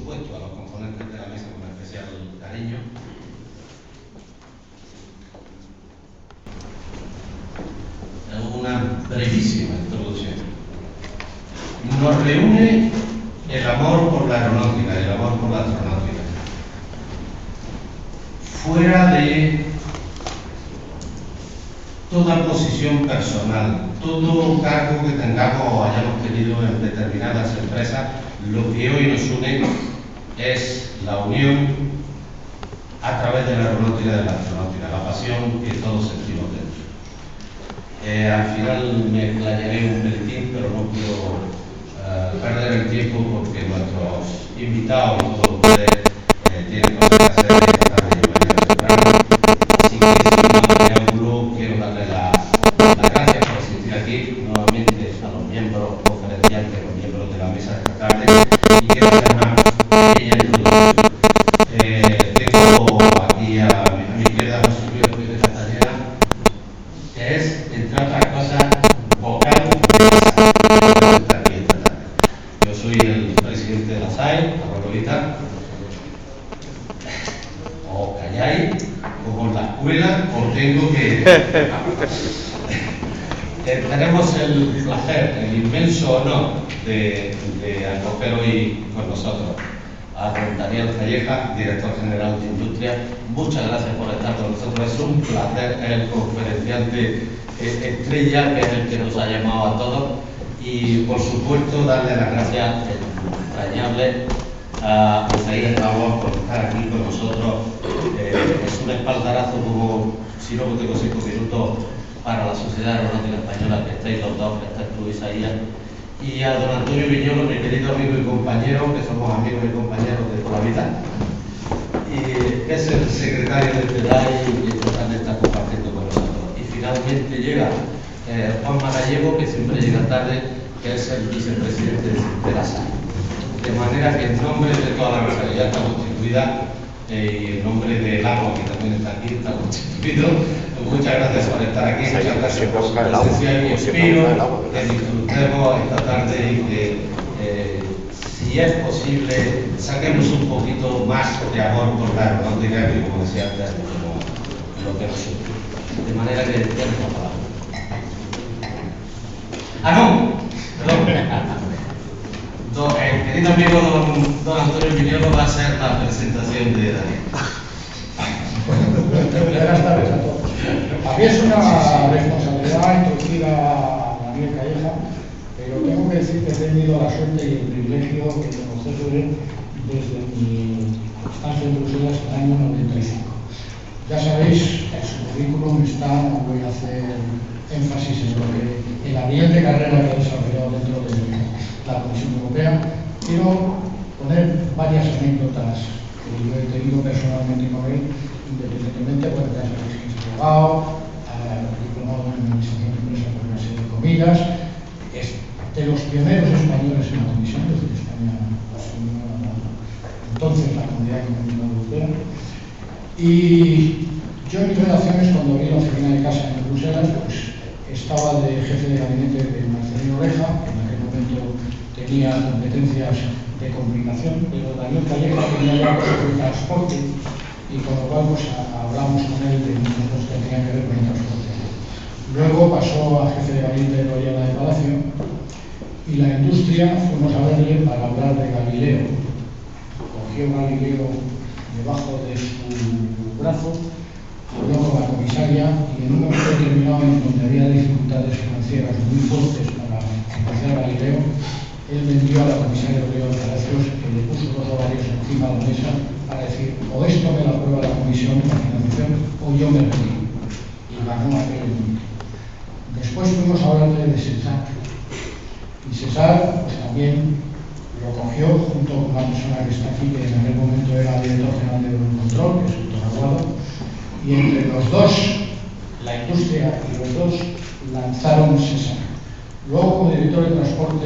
supuesto, a los componentes de la mesa con especial cariño. Una brevísima introducción. Nos reúne el amor por la aeronáutica, el amor por la astronáutica. Fuera de toda posición personal, todo cargo que tengamos o hayamos tenido en determinadas empresas, lo que hoy nos une es la unión a través de la aeronáutica y de la astronáutica, la pasión que todos sentimos dentro. Al final me explayaré un peletín, pero no quiero perder el tiempo porque nuestros invitados, todos ustedes, tienen cosas que hacer esta tarde y mañana temprano. Así que sin más preámbulo, quiero darle las gracias por asistir aquí nuevamente a los miembros conferenciantes, los miembros de la mesa de esta tarde, y quiero hacer una pequeña introducción. Tengo aquí a mi izquierda José Luis Rodríguez Castañeda, que es, entre otras cosas, vocal de esta tarde. Yo soy el presidente de la SAE, Abuelita. Os calláis, como en la escuela, os tengo que... Tenemos el placer, el inmenso honor de acoger hoy con nosotros a don Daniel Calleja, director general de Industria. Muchas gracias por estar con nosotros. Es un placer, es el conferenciante estrella, que es el que nos ha llamado a todos. Y por supuesto, darle las gracias entrañables a Isaías Ramón por estar aquí con nosotros. Es un espaldarazo, como si no tengo 5 minutos, para la Sociedad Aeronáutica Española, que estáis los dos, que estás tú, Isaías, y a don Antonio Viñolo, mi querido amigo y compañero, que somos amigos y compañeros de toda la vida, y que es el secretario del TEDAI y que también está compartiendo con nosotros. Y finalmente llega Juanma Gallego, que siempre llega tarde, que es el vicepresidente de la SAE. De manera que en nombre de toda la mesa que ya está constituida, y en nombre del agua, que también está aquí, está constituido, muchas gracias por estar aquí, muchas gracias por su presencia y espero que disfrutemos esta tarde y que, si es posible, saquemos un poquito más de amor por la aeronáutica, que como decía antes, como lo que nos une. De manera que tienes la palabra. Perdón. El querido amigo don Antonio Viñolo va a ser la presentación de Daniel. Buenas tardes a todos. A mí es una responsabilidad introducir a Daniel Calleja, pero tengo que decir que he tenido la suerte y el privilegio de conocerle desde mi estancia en Bruselas en el año 95. Ya sabéis, en su currículum está, no voy a hacer énfasis en lo que el ambiente de carrera que ha desarrollado dentro de la Comisión Europea. Quiero poner varias anécdotas que yo he tenido personalmente con él, independientemente, bueno, ya sabéis que es abogado, diplomado en Administración de Empresas por una serie de comillas, es de los pioneros españoles en la Comisión, desde España asumió entonces la Comunidad Económica Europea. Y yo en mis relaciones, cuando abrí la oficina de casa en Bruselas, pues estaba de jefe de gabinete de Marcelino Oreja, que en aquel momento tenía competencias de comunicación, pero Daniel Calleja tenía ya cosas de transporte, y con lo cual pues, hablamos con él de muchas cosas que tenían que ver con el transporte. Luego pasó a jefe de gabinete de Loyola de Palacio, y la industria fuimos a verle para hablar de Galileo. Cogió Galileo debajo de su brazo, habló con la comisaria y en un momento determinado en donde había dificultades financieras muy fuertes para financiar Galileo, él vendió a la comisaria de Palacios, que le puso los ovarios encima de la mesa para decir, o esto me lo aprueba la comisión de financiación o yo me retiro. Y ganó aquel momento. Después fuimos a hablarle de Cesar. Y Cesar pues, también lo cogió junto con una persona que está aquí, que en aquel momento era director general de Eurocontrol, que es el doctor Aguado. Y entre los dos, la industria y los dos lanzaron Cesar. Luego, como director de transporte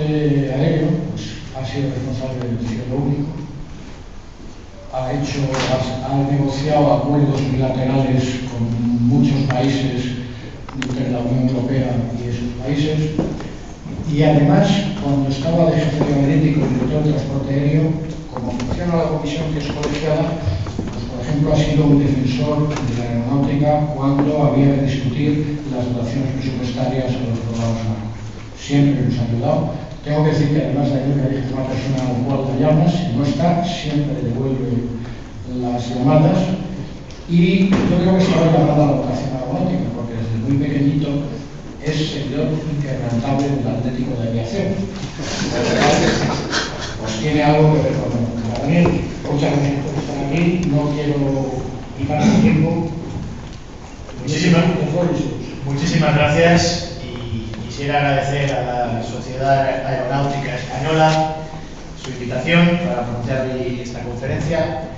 aéreo, pues ha sido responsable del cielo único, ha negociado acuerdos bilaterales con muchos países entre la Unión Europea y esos países, y además, cuando estaba de jefe de gabinete y como director de transporte aéreo, con como funciona la comisión que es colegiada, pues, por ejemplo, ha sido un defensor de la aeronáutica cuando había que discutir las dotaciones presupuestarias a los programas marcos. Siempre nos ha ayudado. Tengo que decir que además Daniel Calleja es una persona a la cual la llamas, si no está, siempre devuelve las llamadas. Y yo creo que se va a llamar a la vocación aeronáutica, porque desde muy pequeñito es seguidor inquebrantable del Atlético de Aviación. Pues tiene algo que ver con Daniel. Muchas gracias por estar aquí. No quiero quitar el tiempo. Muchísimas gracias y quisiera agradecer a la Sociedad Aeronáutica Española su invitación para pronunciar hoy esta conferencia.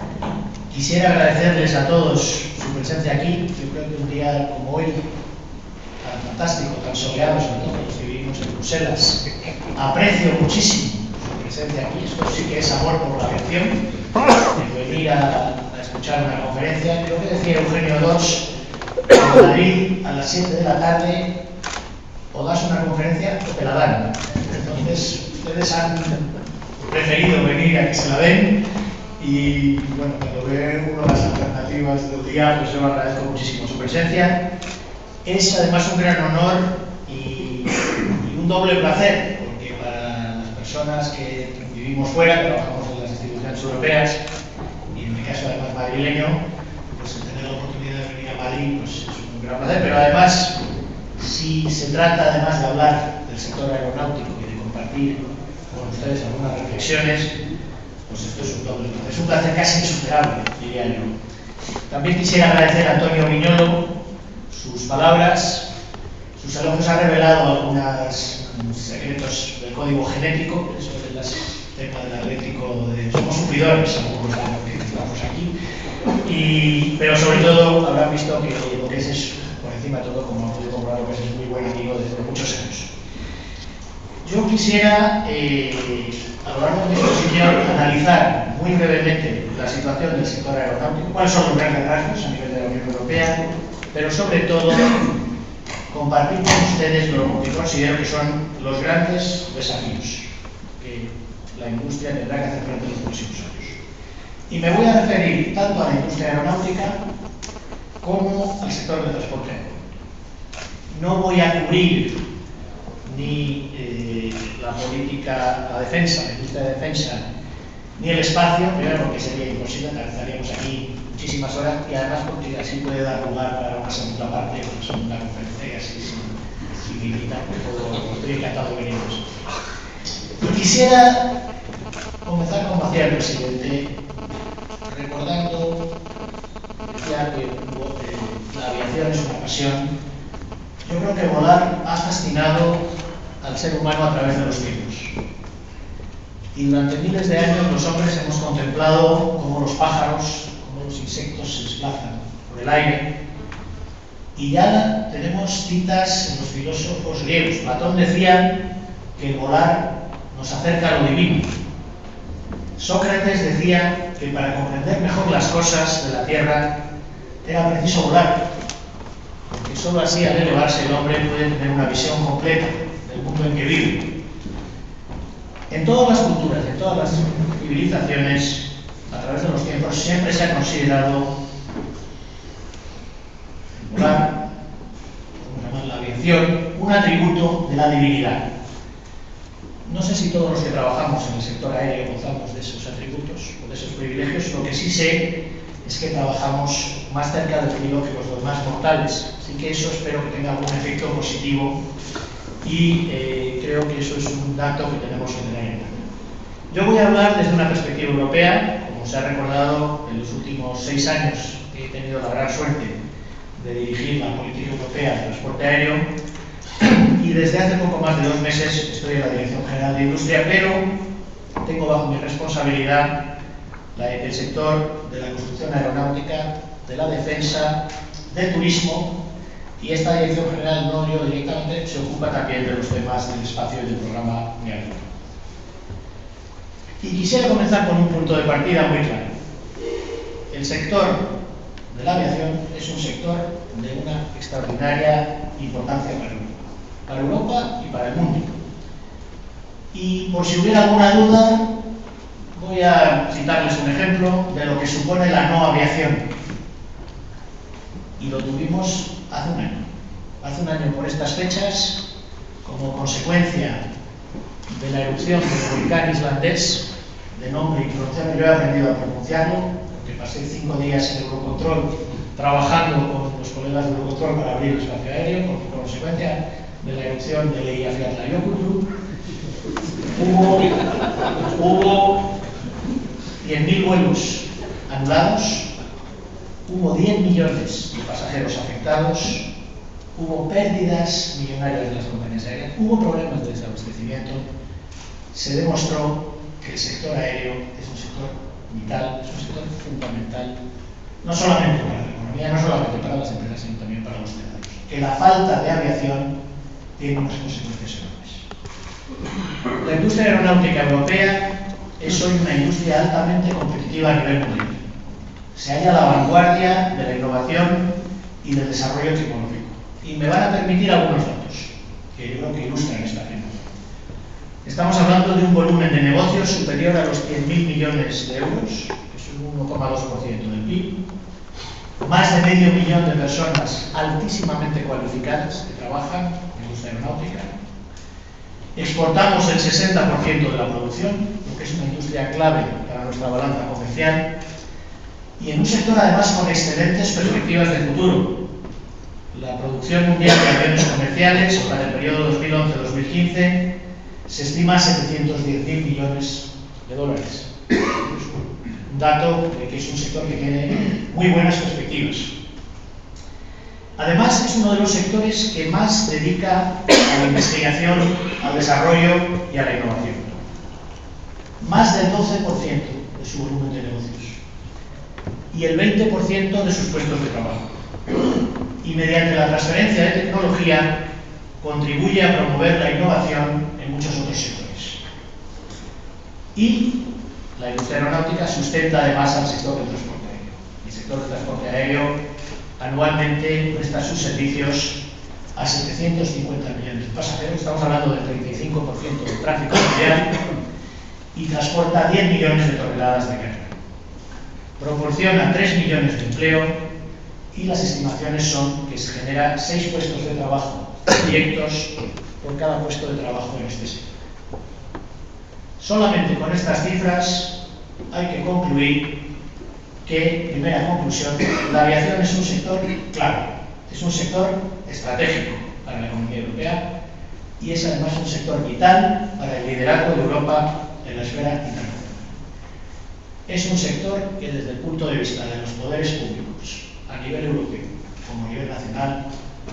Quisiera agradecerles a todos su presencia aquí. Yo creo que un día como hoy, tan fantástico, tan soleado, sobre todo los que vivimos en Bruselas, aprecio muchísimo su presencia aquí. Esto sí que es amor por la aviación, de venir a escuchar una conferencia. Creo que decía Eugenio Dodge, en Madrid a las 7 de la tarde o das una conferencia o te la dan. Entonces, ustedes han preferido venir a que se la den. Y bueno, cuando ve uno las alternativas del día, pues yo agradezco muchísimo su presencia. Es además un gran honor y un doble placer, porque para las personas que vivimos fuera, que trabajamos en las instituciones europeas, y en mi caso además madrileño, pues el tener la oportunidad de venir a Madrid pues es un gran placer, pero además, si se trata además de hablar del sector aeronáutico y de compartir con ustedes algunas reflexiones, pues esto es un doble placer. Es un placer casi insuperable, diría yo. También quisiera agradecer a Antonio Viñolo sus palabras. Sus elogios han revelado algunos secretos del código genético, eso es el tema del Atlético, somos sufridores algunos de los que estamos aquí, pero sobre todo habrán visto que lo que es por encima de todo, como han podido comprobar, lo que es muy buen amigo desde muchos años. Yo quisiera, a lo largo de mi exposición, analizar muy brevemente la situación del sector aeronáutico, cuáles son los grandes rasgos a nivel de la Unión Europea, pero sobre todo compartir con ustedes lo que considero que son los grandes desafíos que la industria tendrá que hacer frente en los próximos años. Y me voy a referir tanto a la industria aeronáutica como al sector del transporte aéreo. No voy a cubrir ni la política, la defensa, la industria de defensa, ni el espacio, primero porque sería imposible, estaríamos aquí muchísimas horas, y además porque así puede dar lugar para una segunda parte, una segunda conferencia, y así si me invitan, estoy encantado de veniros. Y quisiera comenzar como hacía el presidente, recordando, decía que la aviación es una pasión. Yo creo que volar ha fascinado al ser humano a través de los tiempos. Y durante miles de años los hombres hemos contemplado cómo los pájaros, cómo los insectos se desplazan por el aire. Y ya tenemos citas en los filósofos griegos. Platón decía que el volar nos acerca a lo divino. Sócrates decía que para comprender mejor las cosas de la tierra era preciso volar, porque solo así al elevarse el hombre puede tener una visión completa del mundo en que vive. En todas las culturas, en todas las civilizaciones, a través de los tiempos, siempre se ha considerado el volar, como la aviación, un atributo de la divinidad. No sé si todos los que trabajamos en el sector aéreo gozamos de esos atributos o de esos privilegios. Lo que sí sé es que trabajamos más cerca del privilegio que los más mortales. Así que eso espero que tenga algún efecto positivo y creo que eso es un dato que tenemos que tener en cuenta. Yo voy a hablar desde una perspectiva europea. Como se ha recordado, en los últimos 6 años he tenido la gran suerte de dirigir la política europea de transporte aéreo. Y desde hace poco más de 2 meses estoy en la Dirección General de Industria, pero tengo bajo mi responsabilidad el sector de la construcción aeronáutica, de la defensa, del turismo, y esta Dirección General, no yo directamente, se ocupa también de los temas del espacio y del programa Neoliberalismo. Y quisiera comenzar con un punto de partida muy claro. El sector de la aviación es un sector de una extraordinaria importancia para Europa y para el mundo. Y por si hubiera alguna duda, Voy a citarles un ejemplo de lo que supone la no aviación. Y lo tuvimos hace un año. Hace un año por estas fechas, como consecuencia de la erupción del volcán islandés, de nombre impronunciable, yo he aprendido a pronunciarlo, porque pasé 5 días en Eurocontrol trabajando con los colegas de Eurocontrol para abrir el espacio aéreo, por consecuencia de la erupción de Eyjafjallajökull, hubo 100.000 vuelos anulados, hubo 10 millones de pasajeros afectados, hubo pérdidas millonarias de las compañías aéreas, hubo problemas de desabastecimiento. Se demostró que el sector aéreo es un sector vital, es un sector fundamental, no solamente para la economía, no solamente para las empresas, sino también para los ciudadanos. Que la falta de aviación tiene unas consecuencias enormes. La industria aeronáutica europea es hoy una industria altamente competitiva a nivel mundial. Se halla a la vanguardia de la innovación y del desarrollo tecnológico. Y me van a permitir algunos datos que yo creo que ilustran esta agenda. Estamos hablando de un volumen de negocios superior a los 100.000 millones de euros, que es un 1,2% del PIB, más de medio millón de personas altísimamente cualificadas que trabajan en la industria aeronáutica. Exportamos el 60% de la producción, lo que es una industria clave para nuestra balanza comercial, y en un sector además con excelentes perspectivas de futuro. La producción mundial de aviones comerciales para el periodo 2011-2015 se estima a 710.000 millones de dólares. Un dato de que es un sector que tiene muy buenas perspectivas. Además, es uno de los sectores que más dedica a la investigación, al desarrollo y a la innovación. Más del 12% de su volumen de negocios y el 20% de sus puestos de trabajo. Y mediante la transferencia de tecnología contribuye a promover la innovación en muchos otros sectores. Y la industria aeronáutica sustenta además al sector del transporte aéreo. El sector del transporte aéreo anualmente presta sus servicios a 750 millones de pasajeros, estamos hablando del 35% del tráfico mundial, y transporta 10 millones de toneladas de carga. Proporciona 3 millones de empleo y las estimaciones son que se genera 6 puestos de trabajo directos por cada puesto de trabajo en este sector. Solamente con estas cifras hay que concluir que, primera conclusión, la aviación es un sector clave, es un sector estratégico para la economía europea y es además un sector vital para el liderazgo de Europa en la esfera internacional. Es un sector que desde el punto de vista de los poderes públicos a nivel europeo como a nivel nacional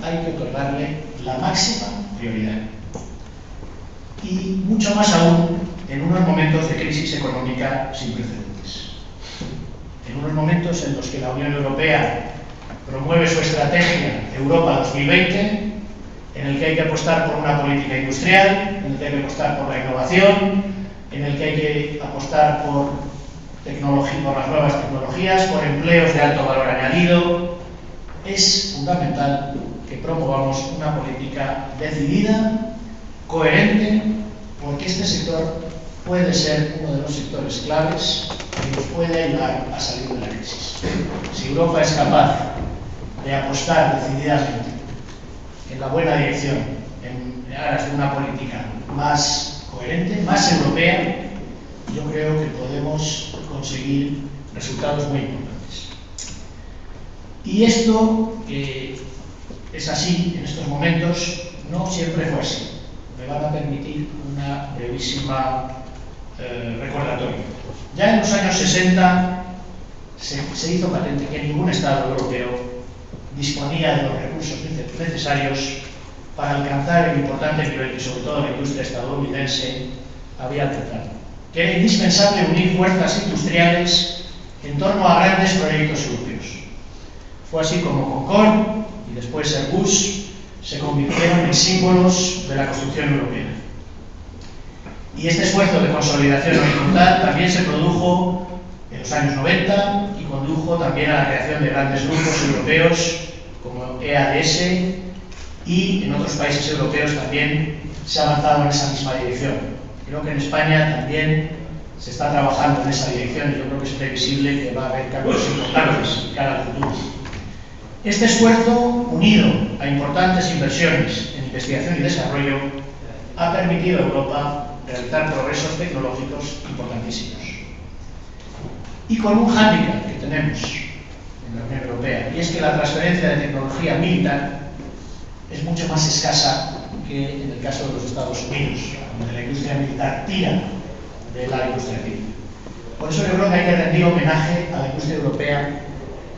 hay que otorgarle la máxima prioridad. Y mucho más aún en unos momentos de crisis económica sin precedentes. En unos momentos en los que la Unión Europea promueve su estrategia Europa 2020, en el que hay que apostar por una política industrial, en el que hay que apostar por la innovación, en el que hay que apostar por las nuevas tecnologías, por empleos de alto valor añadido. Es fundamental que promovamos una política decidida, coherente, porque este sector puede ser uno de los sectores claves que nos puede ayudar a salir de la crisis. Si Europa es capaz de apostar decididamente en la buena dirección, en aras de una política más coherente, más europea, yo creo que podemos conseguir resultados muy importantes. Y esto es así en estos momentos, no siempre fue así. Me van a permitir una brevísima recordatorio. Ya en los años 60 se hizo patente que ningún Estado europeo disponía de los recursos necesarios para alcanzar el importante nivel que sobre todo la industria estadounidense había alcanzado, que era indispensable unir fuerzas industriales en torno a grandes proyectos europeos. Fue así como Concorde y después Airbus se convirtieron en símbolos de la construcción europea. Y este esfuerzo de consolidación horizontal también se produjo en los años 90 y condujo también a la creación de grandes grupos europeos como EADS, y en otros países europeos también se ha avanzado en esa misma dirección. Creo que en España también se está trabajando en esa dirección y yo creo que es previsible que va a haber cambios importantes cara al futuro. Este esfuerzo, unido a importantes inversiones en investigación y desarrollo, ha permitido a Europa realizar progresos tecnológicos importantísimos. Y con un hándicap que tenemos en la Unión Europea, y es que la transferencia de tecnología militar es mucho más escasa que en el caso de los Estados Unidos, donde la industria militar tira de la industria civil. Por eso yo creo que hay que rendir homenaje a la industria europea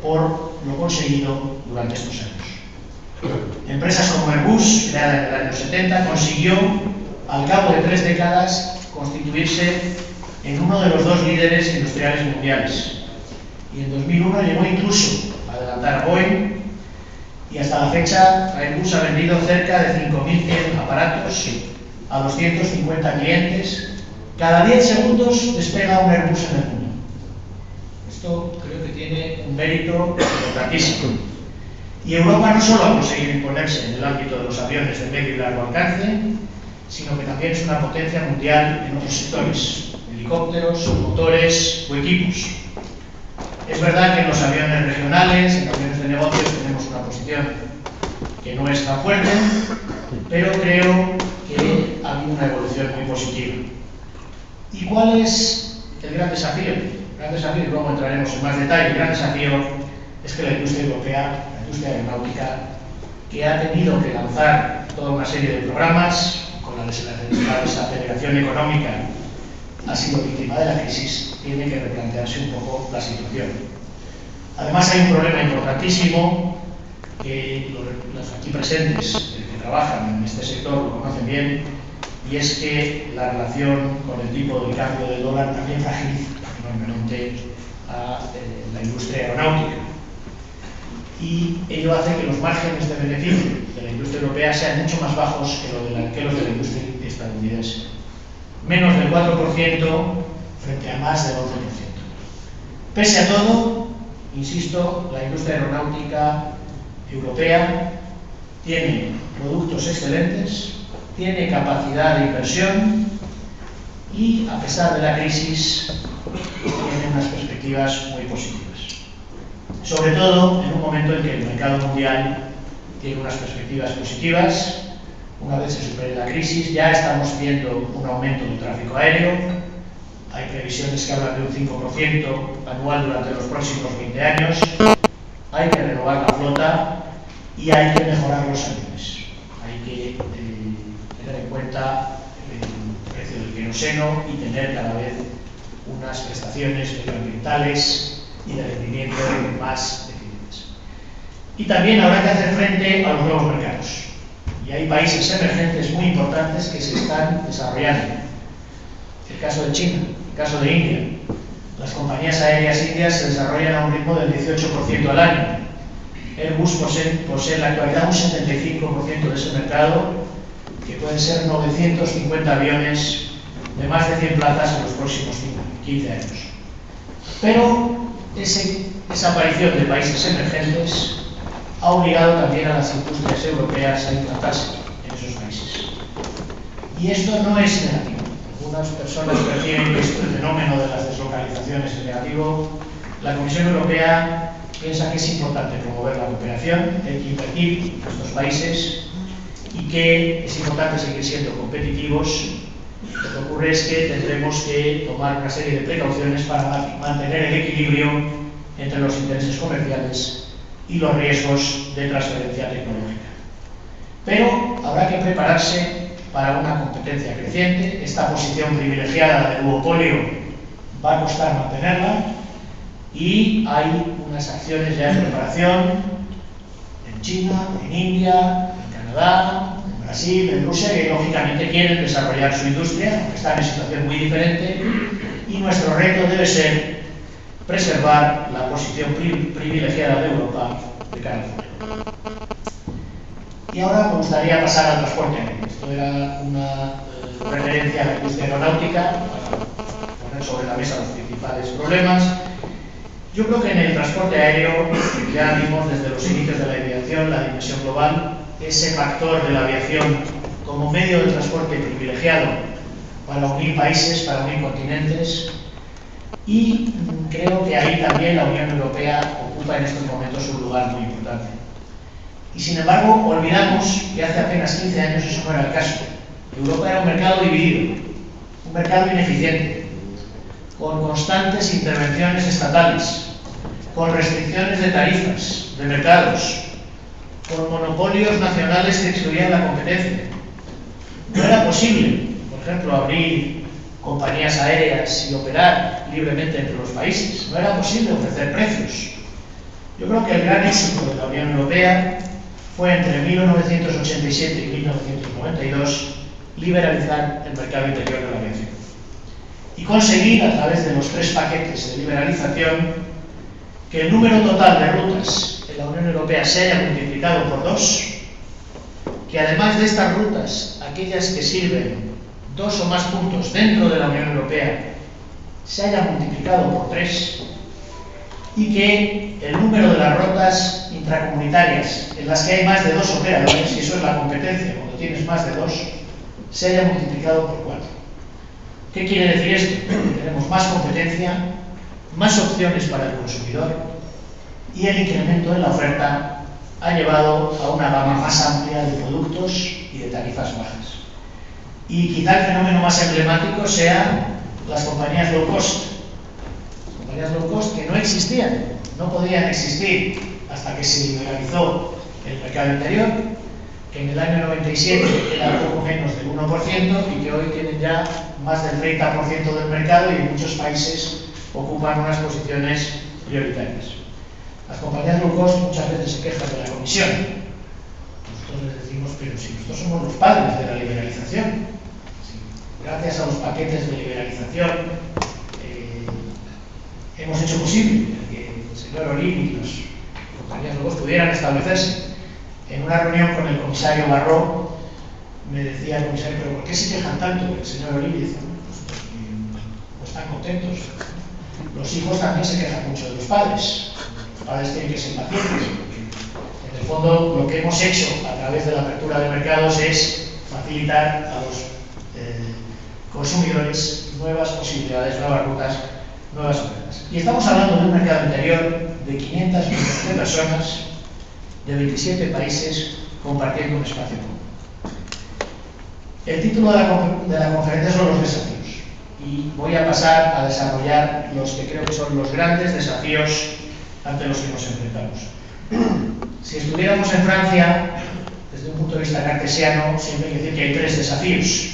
por lo conseguido durante estos años. Empresas como Airbus, creada en el año 70, consiguió, al cabo de 3 décadas, constituirse en uno de los 2 líderes industriales mundiales. Y en 2001 llegó incluso a adelantar a Boeing, y hasta la fecha Airbus ha vendido cerca de 5.100 aparatos a 250 clientes. Cada 10 segundos despega un Airbus en el mundo. Esto creo que tiene un mérito importantísimo. Y Europa no solo ha conseguido imponerse en el ámbito de los aviones de medio y largo alcance, sino que también es una potencia mundial en otros sectores, helicópteros, motores o equipos. Es verdad que en los aviones regionales, en aviones de negocios, tenemos una posición que no es tan fuerte, pero creo que ha habido una evolución muy positiva. ¿Y cuál es el gran desafío? El gran desafío, y luego entraremos en más detalle, el gran desafío es que la industria europea, la industria aeronáutica, que ha tenido que lanzar toda una serie de programas, con la desaceleración económica, ha sido víctima de la crisis, tiene que replantearse un poco la situación. Además hay un problema importantísimo que los aquí presentes que trabajan en este sector lo conocen bien, y es que la relación con el tipo de cambio del dólar también fragiliza enormemente a la industria aeronáutica. Y ello hace que los márgenes de beneficio de la industria europea sean mucho más bajos que los de la industria estadounidense. Menos del 4% frente a más del 11%. Pese a todo, insisto, la industria aeronáutica europea tiene productos excelentes, tiene capacidad de inversión y, a pesar de la crisis, tiene unas perspectivas muy positivas. Sobre todo en un momento en que el mercado mundial tiene unas perspectivas positivas. Una vez se supere la crisis, ya estamos viendo un aumento del tráfico aéreo. Hay previsiones que hablan de un 5% anual durante los próximos 20 años. Hay que renovar la flota y hay que mejorar los aviones. Hay que tener en cuenta el precio del queroseno y tener cada vez unas prestaciones medioambientales y de rendimiento más eficientes. Y también habrá que hacer frente a los nuevos mercados. Y hay países emergentes muy importantes que se están desarrollando. El caso de China, el caso de India. Las compañías aéreas indias se desarrollan a un ritmo del 18% al año. Airbus posee en la actualidad un 75% de ese mercado, que pueden ser 950 aviones de más de 100 plazas en los próximos 15 años. Pero esa aparición de países emergentes ha obligado también a las industrias europeas a implantarse en esos países. Y esto no es negativo. Algunas personas perciben que el fenómeno de las deslocalizaciones es negativo. La Comisión Europea piensa que es importante promover la cooperación, hay que invertir en estos países y que es importante seguir siendo competitivos. Lo que ocurre es que tendremos que tomar una serie de precauciones para mantener el equilibrio entre los intereses comerciales y los riesgos de transferencia tecnológica. Pero habrá que prepararse para una competencia creciente. Esta posición privilegiada de duopolio va a costar mantenerla y hay unas acciones ya en preparación en China, en India, en Canadá, en Brasil, en Rusia, que lógicamente quieren desarrollar su industria, aunque están en situación muy diferente, y nuestro reto debe ser preservar la posición privilegiada de Europa de cara al futuro. Y ahora me gustaría pasar al transporte aéreo. Esto era una referencia a la industria aeronáutica para poner sobre la mesa los principales problemas. Yo creo que en el transporte aéreo ya vimos desde los inicios de la aviación la dimensión global, ese factor de la aviación como medio de transporte privilegiado para unir países, para unir continentes, y creo que ahí también la Unión Europea ocupa en estos momentos un lugar muy importante. Y sin embargo, olvidamos que hace apenas 15 años eso no era el caso. Europa era un mercado dividido, un mercado ineficiente, con constantes intervenciones estatales, con restricciones de tarifas, de mercados, con monopolios nacionales que excluían la competencia. No era posible, por ejemplo, abrir compañías aéreas y operar libremente entre los países. No era posible ofrecer precios. Yo creo que el gran éxito de la Unión Europea fue entre 1987 y 1992 liberalizar el mercado interior de la aviación y conseguir, a través de los 3 paquetes de liberalización, que el número total de rutas en la Unión Europea se haya multiplicado por 2, que además de estas rutas, aquellas que sirven 2 o más puntos dentro de la Unión Europea se haya multiplicado por 3, y que el número de las rutas intracomunitarias en las que hay más de 2 operadores, y eso es la competencia cuando tienes más de 2, se haya multiplicado por 4. ¿Qué quiere decir esto? Que tenemos más competencia, más opciones para el consumidor, y el incremento de la oferta ha llevado a una gama más amplia de productos y de tarifas bajas. Y quizá el fenómeno más emblemático sean las compañías low cost. Compañías low cost que no existían, no podían existir hasta que se liberalizó el mercado interior, que en el año 97 era poco menos del 1% y que hoy tienen ya más del 30% del mercado y en muchos países ocupan unas posiciones prioritarias. Las compañías low cost muchas veces se quejan de la Comisión. Nosotros les decimos, pero si nosotros somos los padres de la liberalización, si gracias a los paquetes de liberalización hemos hecho posible que el señor Olin y las compañías low cost pudieran establecerse. En una reunión con el comisario Barrot me decía el comisario, pero ¿por qué se quejan tanto? El señor Olin dice, pues están contentos. Los hijos también se quejan mucho de los padres. Los padres tienen que ser pacientes, porque en el fondo lo que hemos hecho a través de la apertura de mercados es facilitar a los consumidores nuevas posibilidades, nuevas rutas, nuevas ofertas. Y estamos hablando de un mercado interior de 500 millones de personas, de 27 países compartiendo un espacio común. El título de la conferencia son los desafíos, y voy a pasar a desarrollar los que creo que son los grandes desafíos ante los que nos enfrentamos. Si estuviéramos en Francia, desde un punto de vista cartesiano, siempre hay que decir que hay 3 desafíos.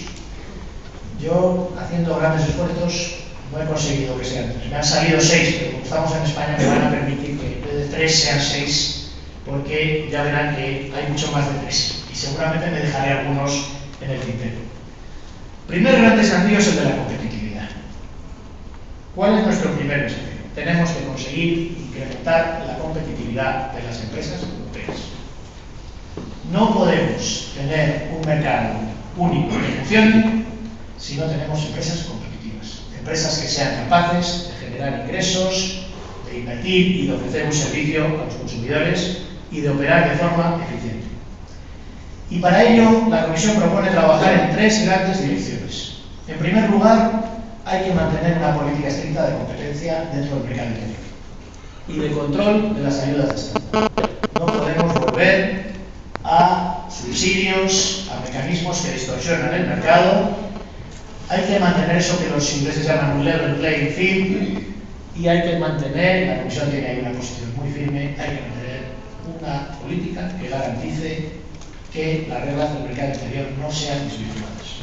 Yo, haciendo grandes esfuerzos, no he conseguido que sean 3. Me han salido 6, pero como estamos en España me van a permitir que en vez de 3 sean 6, porque ya verán que hay mucho más de 3 y seguramente me dejaré algunos en el tintero. Primer gran desafío es el de la competitividad. ¿Cuál es nuestro primer desafío? Tenemos que conseguir incrementar la competitividad de las empresas europeas. No podemos tener un mercado único que funcione si no tenemos empresas competitivas, empresas que sean capaces de generar ingresos, de invertir y de ofrecer un servicio a los consumidores y de operar de forma eficiente. Y para ello, la Comisión propone trabajar en 3 grandes direcciones. En primer lugar, hay que mantener una política estricta de competencia dentro del mercado interior y de control de las ayudas de Estado. No podemos volver a subsidios, a mecanismos que distorsionan el mercado. Hay que mantener eso que los ingleses llaman un level playing field, y hay que mantener, la Comisión tiene ahí una posición muy firme, hay que mantener una política que garantice que las reglas del mercado exterior no sean disminuidas.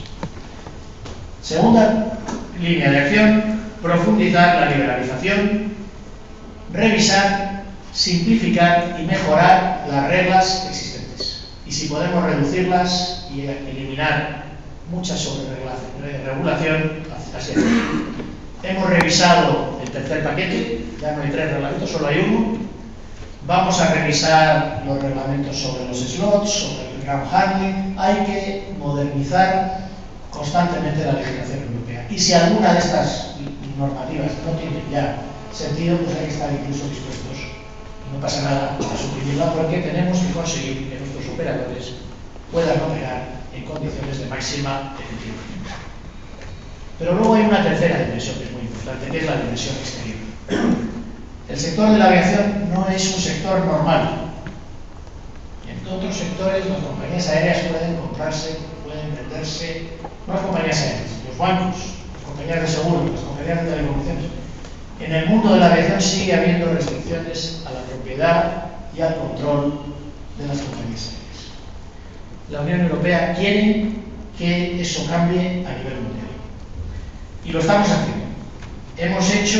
Segunda línea de acción, profundizar la liberalización, revisar, simplificar y mejorar las reglas existentes. Y si podemos reducirlas y eliminar mucha sobreregulación, así es. Hemos revisado el tercer paquete, ya no hay 3 reglamentos, solo hay 1. Vamos a revisar los reglamentos sobre los slots, sobre el ground handling. Hay que modernizar constantemente la legislación europea. Y si alguna de estas normativas no tiene ya sentido, pues hay que estar incluso dispuestos, no pasa nada, a suprimirla, porque tenemos que conseguir que nuestros operadores puedan operar en condiciones de máxima eficiencia. Pero luego hay una tercera dimensión que es muy importante, que es la dimensión exterior. El sector de la aviación no es un sector normal. En otros sectores las compañías aéreas pueden comprarse, pueden venderse, no las compañías aéreas, los bancos, las compañías de seguros, las compañías de telecomunicaciones. En el mundo de la aviación sigue habiendo restricciones a la propiedad y al control de las compañías aéreas. La Unión Europea quiere que eso cambie a nivel mundial. Y lo estamos haciendo. Hemos hecho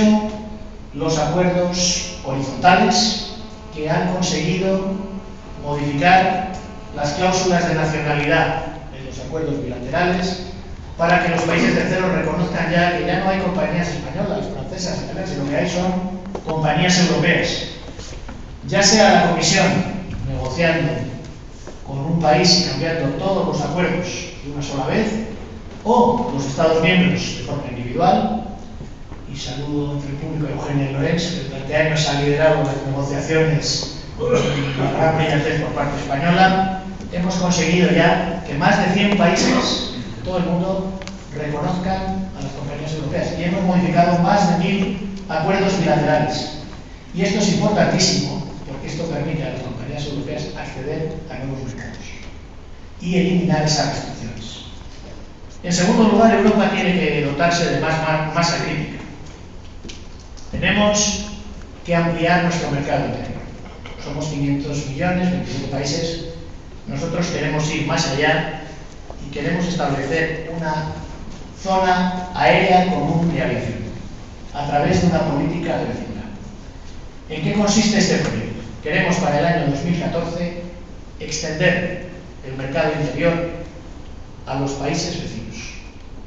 los acuerdos horizontales que han conseguido modificar las cláusulas de nacionalidad en los acuerdos bilaterales para que los países terceros reconozcan ya que ya no hay compañías españolas, francesas, italianas, sino que hay son compañías europeas. Ya sea la Comisión negociando con un país y cambiando todos los acuerdos de una sola vez, o los Estados miembros de forma individual. Y saludo entre el público a Eugenia Llorens, que durante años ha liderado las negociaciones con la gran brillantez por parte española. Hemos conseguido ya que más de 100 países de todo el mundo reconozcan a las compañías europeas y hemos modificado más de 1000 acuerdos bilaterales. Y esto es importantísimo porque esto permite a las compañías europeas acceder a nuevos mercados y eliminar esas restricciones. En segundo lugar, Europa tiene que dotarse de más masa crítica. Tenemos que ampliar nuestro mercado interior. Somos 500 millones, 27 países. Nosotros queremos ir más allá y queremos establecer una zona aérea común de aviación a través de una política de vecindad. ¿En qué consiste este proyecto? Queremos para el año 2014 extender el mercado interior a los países vecinos,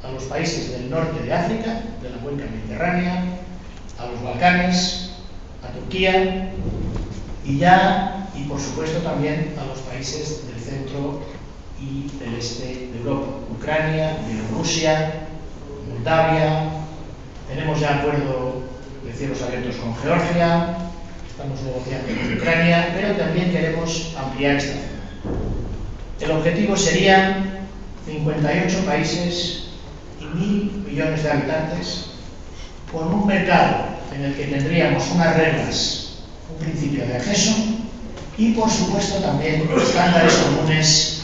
a los países del norte de África, de la cuenca mediterránea, a los Balcanes, a Turquía y por supuesto también a los países del centro y del este de Europa, Ucrania, Bielorrusia, Moldavia. Tenemos ya acuerdo de cielos abiertos con Georgia, estamos negociando con Ucrania, pero también queremos ampliar esta zona. El objetivo sería 58 países y 1.000 millones de habitantes, con un mercado en el que tendríamos unas reglas, un principio de acceso y, por supuesto, también estándares comunes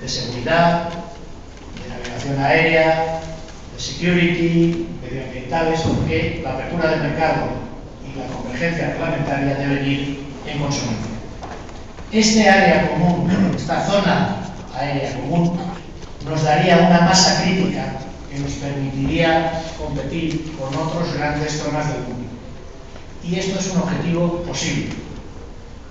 de seguridad, de navegación aérea, de security, medioambientales, porque la apertura del mercado y la convergencia reglamentaria deben ir en consonancia. Este área común, esta zona aérea común, nos daría una masa crítica que nos permitiría competir con otras grandes zonas del mundo. Y esto es un objetivo posible.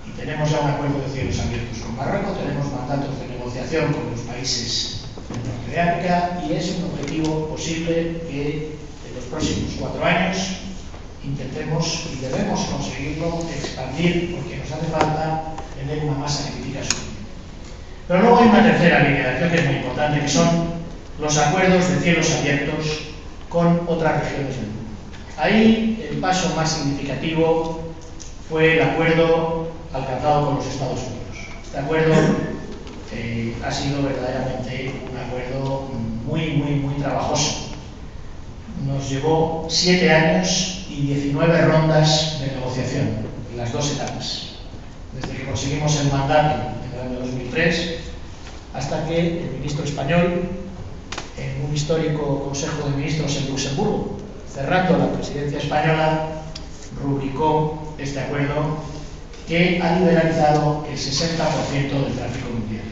Y tenemos ya un acuerdo de cielos abiertos con Marruecos, tenemos mandatos de negociación con los países del norte de África y es un objetivo posible que en los próximos 4 años intentemos y debemos conseguirlo expandir porque nos hace falta tener una masa crítica suficiente. Pero luego hay una tercera línea de acción que es muy importante, que son los acuerdos de cielos abiertos con otras regiones del mundo. Ahí el paso más significativo fue el acuerdo alcanzado con los Estados Unidos. Este acuerdo ha sido verdaderamente un acuerdo muy trabajoso. Nos llevó 7 años y 19 rondas de negociación en las 2 etapas. Desde que conseguimos el mandato en el año 2003 hasta que el ministro español, en un histórico Consejo de Ministros en Luxemburgo, cerrando la presidencia española, rubricó este acuerdo que ha liberalizado el 60% del tráfico mundial.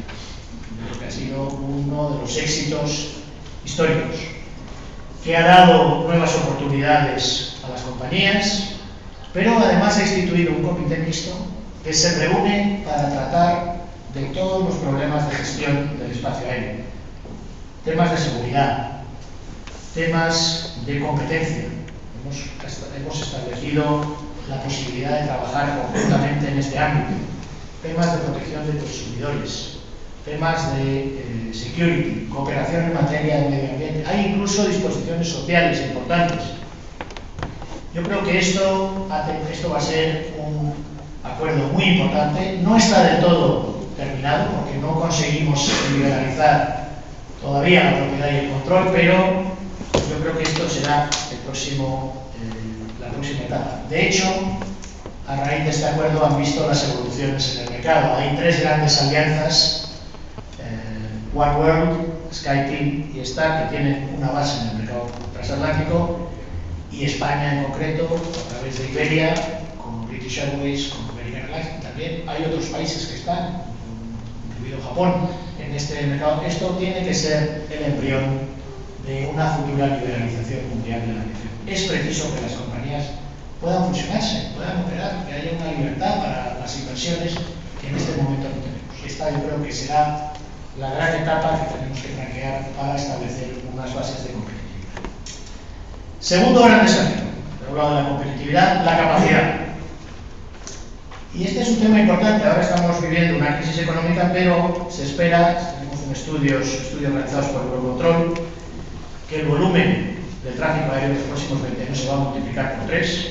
Creo que ha sido uno de los éxitos históricos, que ha dado nuevas oportunidades a las compañías, pero además ha instituido un comité mixto que se reúne para tratar de todos los problemas de gestión del espacio aéreo, temas de seguridad, temas de competencia. Hemos establecido la posibilidad de trabajar conjuntamente en este ámbito, temas de protección de consumidores, temas de security, cooperación en materia de medio ambiente. Hay incluso disposiciones sociales importantes. Yo creo que esto va a ser un acuerdo muy importante. No está del todo terminado porque no conseguimos liberalizar todavía la propiedad y el control, pero yo creo que esto será la próxima etapa. De hecho, a raíz de este acuerdo han visto las evoluciones en el mercado. Hay tres grandes alianzas, One World, SkyTeam y Star, que tienen una base en el mercado transatlántico, y España en concreto, a través de Iberia, con British Airways, con American Airlines. También hay otros países que están, incluido Japón, en este mercado. Esto tiene que ser el embrión de una futura liberalización mundial de la aviación. Es preciso que las compañías puedan fusionarse, puedan operar, que haya una libertad para las inversiones que en este momento no tenemos. Esta yo creo que será la gran etapa que tenemos que franquear para establecer unas bases de competitividad. Segundo gran desafío, he hablado de la competitividad, la capacidad. Y este es un tema importante. Ahora estamos viviendo una crisis económica, pero se espera, tenemos estudios realizados por Eurocontrol, que el volumen del tráfico aéreo en los próximos 20 años se va a multiplicar por 3.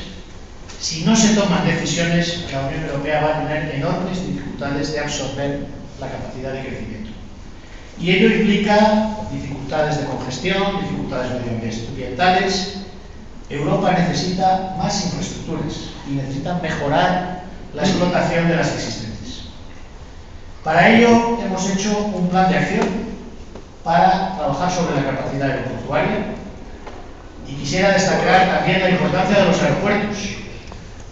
Si no se toman decisiones, la Unión Europea va a tener enormes dificultades de absorber la capacidad de crecimiento. Y ello implica dificultades de congestión, dificultades medioambientales. Europa necesita más infraestructuras y necesita mejorar la explotación de las existentes. Para ello hemos hecho un plan de acción para trabajar sobre la capacidad aeroportuaria, y quisiera destacar también la importancia de los aeropuertos.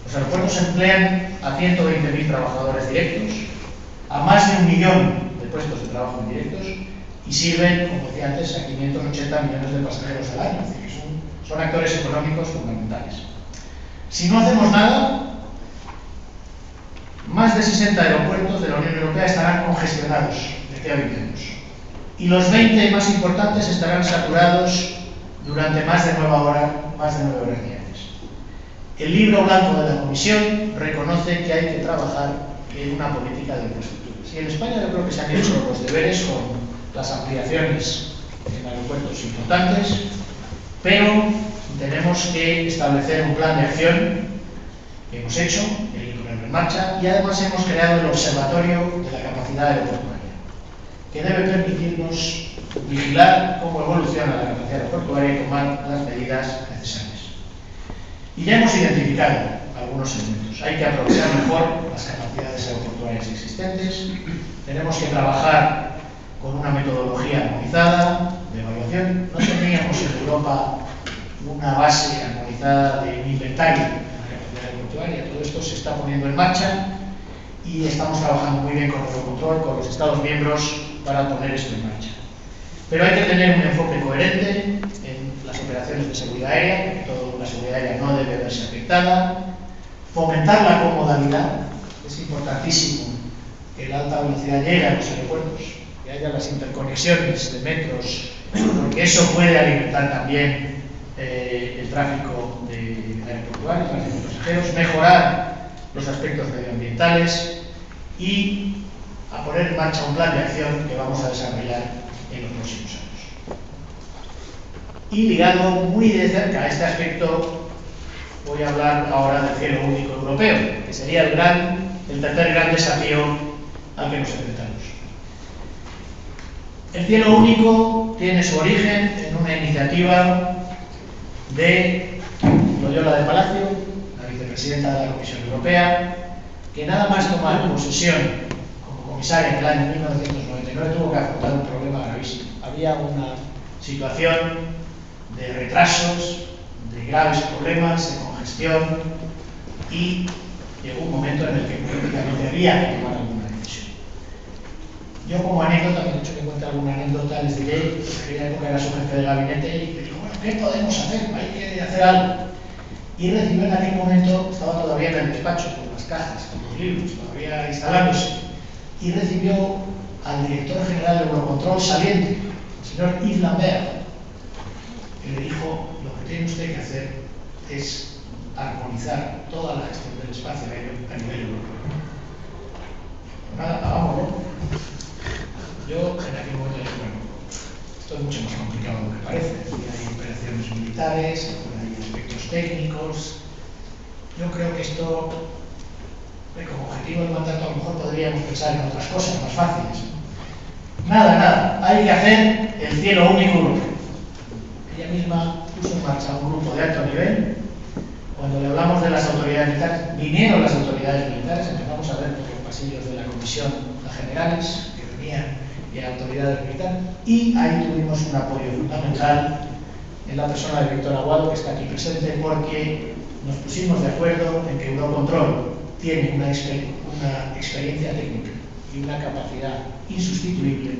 Los aeropuertos emplean a 120.000 trabajadores directos, a más de 1 millón de puestos de trabajo indirectos, y sirven, como decía antes, a 580 millones de pasajeros al año. Es decir, son actores económicos fundamentales. Si no hacemos nada, más de 60 aeropuertos de la Unión Europea estarán congestionados de aquí a 20 años. Y los 20 más importantes estarán saturados durante más de 9 horas diarias. El libro blanco de la Comisión reconoce que hay que trabajar en una política de infraestructuras. Y en España yo creo que se han hecho los deberes con las ampliaciones en aeropuertos importantes, pero tenemos que establecer un plan de acción que hemos hecho, y ponerlo en marcha, y además hemos creado el Observatorio de la Capacidad Aeroportuaria, que debe permitirnos vigilar cómo evoluciona la capacidad aeroportuaria y tomar las medidas necesarias. Y ya hemos identificado algunos elementos. Hay que aprovechar mejor las capacidades aeroportuarias existentes. Tenemos que trabajar con una metodología armonizada de evaluación. No teníamos en Europa una base armonizada de inventario de la capacidad aeroportuaria. Todo esto se está poniendo en marcha y estamos trabajando muy bien con Eurocontrol, con los Estados miembros, para poner esto en marcha. Pero hay que tener un enfoque coherente en las operaciones de seguridad aérea, porque la seguridad aérea no debe verse afectada. Fomentar la comodalidad, es importantísimo que la alta velocidad llegue a los aeropuertos, que haya las interconexiones de metros, porque eso puede alimentar también el tráfico aeroportuario, el tráfico de pasajeros, mejorar los aspectos medioambientales y a poner en marcha un plan de acción que vamos a desarrollar en los próximos años. Y ligado muy de cerca a este aspecto, voy a hablar ahora del cielo único europeo, que sería el tercer gran desafío al que nos enfrentamos. El cielo único tiene su origen en una iniciativa de Loyola de Palacio, la vicepresidenta de la Comisión Europea, que nada más tomar posesión como comisaria en el año 1999 tuvo que afrontar un problema gravísimo. Había una situación de retrasos, de graves problemas, de congestión, y llegó un momento en el que prácticamente había que tomar alguna decisión. Yo, como anécdota, me he dicho que cuente alguna anécdota, les diré que en aquella época era su jefe de gabinete y le dijo, bueno, ¿qué podemos hacer? Hay que hacer algo. Y recibió en aquel momento, estaba todavía en el despacho con las cajas, con los libros, todavía instalándose, y recibió al director general de Eurocontrol saliente, el señor Yves Lambert, que le dijo, lo que tiene usted que hacer es armonizar toda la gestión del espacio aéreo a nivel europeo. Nada, hagámoslo. Yo en aquel momento dije, bueno, esto es mucho más complicado de lo que parece. Hay operaciones militares, hay aspectos técnicos. Yo creo que esto, como objetivo del mandato, a lo mejor podríamos pensar en otras cosas más fáciles. Nada, hay que hacer el cielo único europeo. Ella misma puso en marcha un grupo de alto nivel. Cuando le hablamos de las autoridades militares, vinieron las autoridades militares, empezamos a ver por los pasillos de la comisión a generales que venían y a autoridades militares, y ahí tuvimos un apoyo fundamental en la persona de Víctor Aguado, que está aquí presente, porque nos pusimos de acuerdo en que Eurocontrol tiene una experiencia técnica y una capacidad insustituible,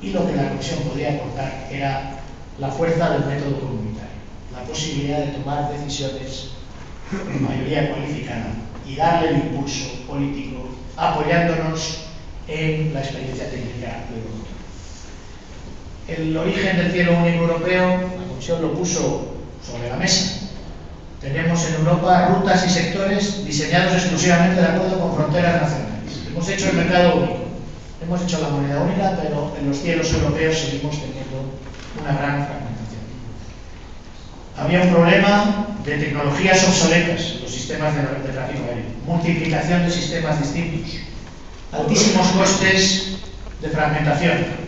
y lo que la comisión podía aportar era la fuerza del método comunitario, la posibilidad de tomar decisiones de mayoría cualificada y darle el impulso político apoyándonos en la experiencia técnica de Eurocontrol. El origen del cielo único europeo, la Comisión lo puso sobre la mesa. Tenemos en Europa rutas y sectores diseñados exclusivamente de acuerdo con fronteras nacionales. Hemos hecho el mercado único, hemos hecho la moneda única, pero en los cielos europeos seguimos teniendo una gran fragmentación. Había un problema de tecnologías obsoletas en los sistemas de tráfico aéreo, multiplicación de sistemas distintos, altísimos costes de fragmentación.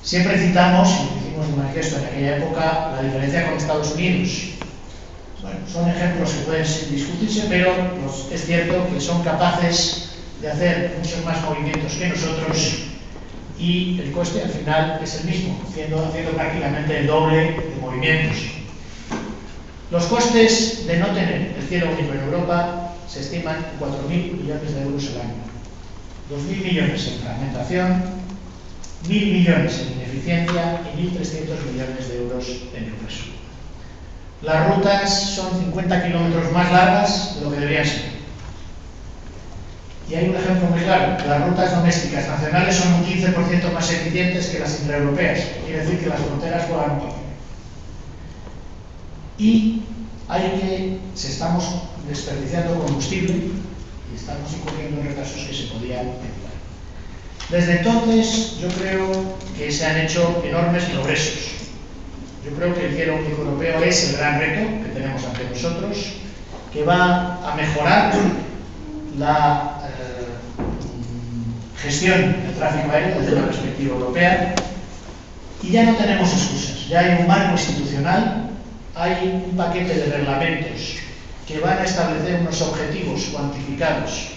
Siempre citamos, y hicimos de manifiesto en aquella época, la diferencia con Estados Unidos. Bueno, son ejemplos que pueden discutirse, pero es cierto que son capaces de hacer muchos más movimientos que nosotros, y el coste al final es el mismo, haciendo prácticamente el doble de movimientos. Los costes de no tener el cielo único en Europa se estiman en 4.000 millones de euros al año. 2.000 millones en fragmentación, 1.000 millones en ineficiencia y 1.300 millones de euros en progreso. Las rutas son 50 kilómetros más largas de lo que deberían ser. Y hay un ejemplo muy claro: las rutas domésticas nacionales son un 15% más eficientes que las intraeuropeas. Quiere decir que las fronteras juegan un papel. Y se estamos desperdiciando combustible y estamos incurriendo en retrasos que se podían evitar. Desde entonces, yo creo que se han hecho enormes progresos. Yo creo que el cielo único europeo es el gran reto que tenemos ante nosotros, que va a mejorar la gestión del tráfico aéreo desde una perspectiva europea, y ya no tenemos excusas. Ya hay un marco institucional, hay un paquete de reglamentos que van a establecer unos objetivos cuantificados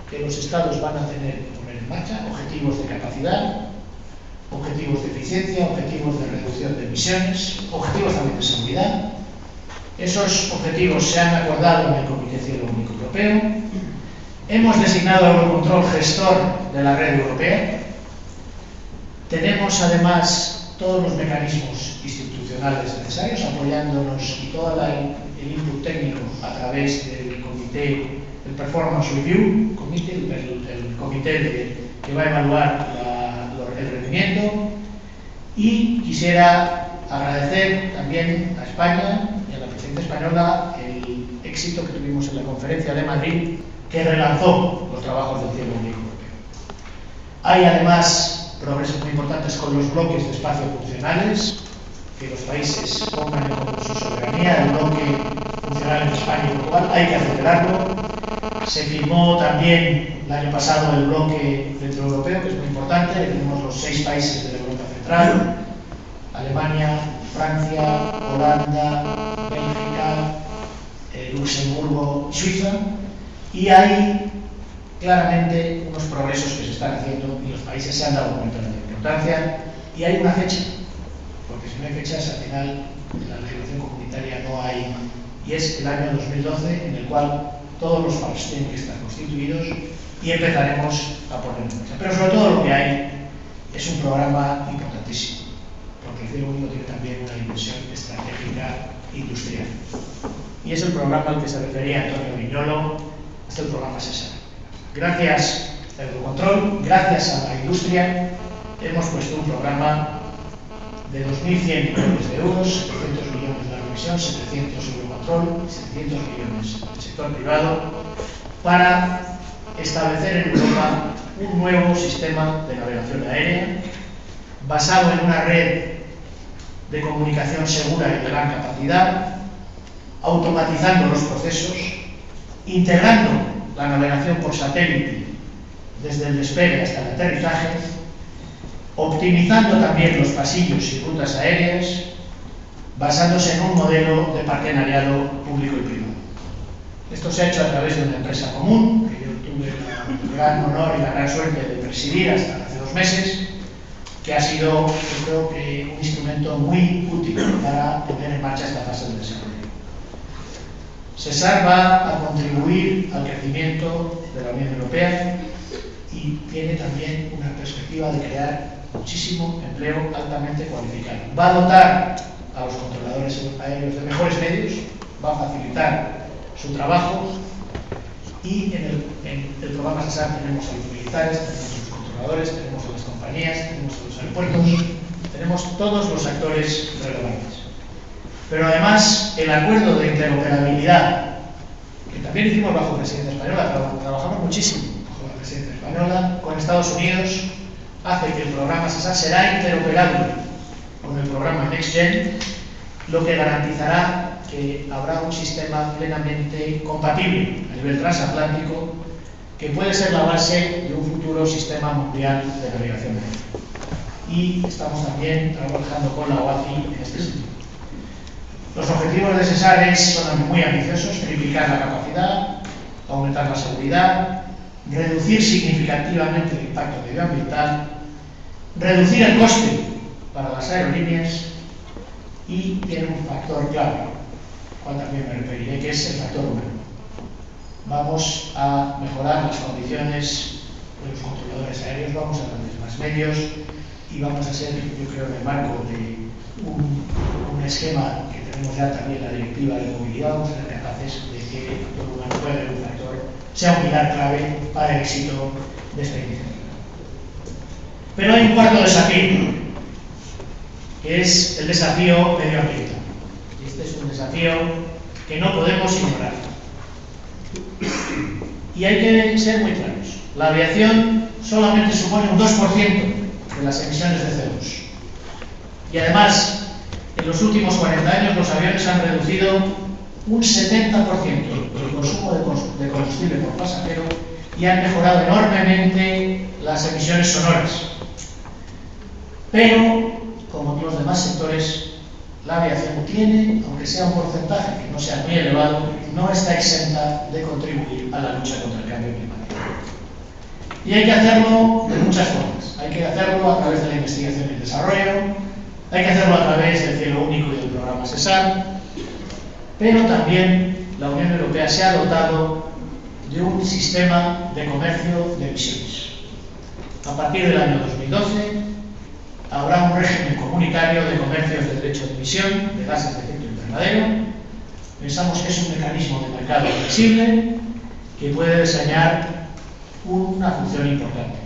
que los Estados van a tener que poner en marcha, objetivos de capacidad, objetivos de eficiencia, objetivos de reducción de emisiones, objetivos también de seguridad. Esos objetivos se han acordado en el Comité Cielo Único Europeo. Hemos designado a Eurocontrol gestor de la red europea. Tenemos además todos los mecanismos institucionales necesarios apoyándonos, y todo el input técnico a través del comité, el Performance Review Committee, el comité que va a evaluar el rendimiento. Y quisiera agradecer también a España y a la presidencia española el éxito que tuvimos en la conferencia de Madrid, que relanzó los trabajos del cielo único europeo. Hay además progresos muy importantes con los bloques de espacio funcionales, que los países pongan en su soberanía. El bloque funcional en España y Portugal hay que acelerarlo. Se firmó también el año pasado el bloque centroeuropeo, que es muy importante. Tenemos los 6 países de la Europa Central: Alemania, Francia, Holanda, Bélgica, Luxemburgo y Suiza. Y hay claramente unos progresos que se están haciendo y los países se han dado cuenta de la importancia, y hay una fecha, porque si no hay fechas al final la legislación comunitaria no hay, y es el año 2012, en el cual todos los FARs tienen que estar constituidos y empezaremos a poner en marcha. Pero sobre todo lo que hay es un programa importantísimo, porque el cielo único tiene también una dimensión estratégica industrial, y es el programa al que se refería Antonio Viñolo, es el programa César. Gracias a Eurocontrol, gracias a la industria, hemos puesto un programa de 2.100 millones de euros, 700 millones de la Comisión, 700 Eurocontrol y 700 millones del sector privado, para establecer en Europa un nuevo sistema de navegación aérea basado en una red de comunicación segura y de gran capacidad, automatizando los procesos, integrando la navegación por satélite desde el despegue hasta el aterrizaje, optimizando también los pasillos y rutas aéreas, basándose en un modelo de partenariado público y privado. Esto se ha hecho a través de una empresa común, que yo tuve el gran honor y la gran suerte de presidir hasta hace 2 meses, que ha sido, yo creo que, un instrumento muy útil para poner en marcha esta fase del desarrollo. SESAR va a contribuir al crecimiento de la Unión Europea y tiene también una perspectiva de crear muchísimo empleo altamente cualificado. Va a dotar a los controladores aéreos de mejores medios, va a facilitar su trabajo y en el programa SESAR tenemos a los militares, tenemos a los controladores, tenemos a las compañías, tenemos a los aeropuertos, tenemos todos los actores relevantes. Pero además el acuerdo de interoperabilidad, que también hicimos bajo presidencia española, trabajamos muchísimo bajo la presidencia española con Estados Unidos, hace que el programa SESAR será interoperable con el programa NextGen, lo que garantizará que habrá un sistema plenamente compatible a nivel transatlántico que puede ser la base de un futuro sistema mundial de navegación aérea. Y estamos también trabajando con la OACI en este sentido. Los objetivos de SESAR son muy ambiciosos: triplicar la capacidad, aumentar la seguridad, reducir significativamente el impacto medioambiental, reducir el coste para las aerolíneas y tiene un factor clave, al cual también me referiré, que es el factor humano. Vamos a mejorar las condiciones de los controladores aéreos, vamos a darles más medios y vamos a ser, yo creo, en el marco de un esquema que tenemos ya también, la directiva de movilidad, vamos a ser capaces de que el factor humano pueda ser un factor, sea un pilar clave para el éxito de esta iniciativa. Pero hay un cuarto desafío, que es el desafío medioambiental. Y este es un desafío que no podemos ignorar. Y hay que ser muy claros. La aviación solamente supone un 2% de las emisiones de CO2. Y además, en los últimos 40 años los aviones han reducido un 70% el consumo de combustible por pasajero y han mejorado enormemente las emisiones sonoras. Pero, como los demás sectores, la aviación tiene, aunque sea un porcentaje que no sea muy elevado, no está exenta de contribuir a la lucha contra el cambio climático. Y hay que hacerlo de muchas formas. Hay que hacerlo a través de la investigación y el desarrollo, hay que hacerlo a través del cielo único y del programa SESAR, pero también la Unión Europea se ha dotado de un sistema de comercio de emisiones. A partir del año 2012 habrá un régimen comunitario de comercios de derecho de emisión de gases de efecto invernadero. Pensamos que es un mecanismo de mercado flexible que puede desempeñar una función importante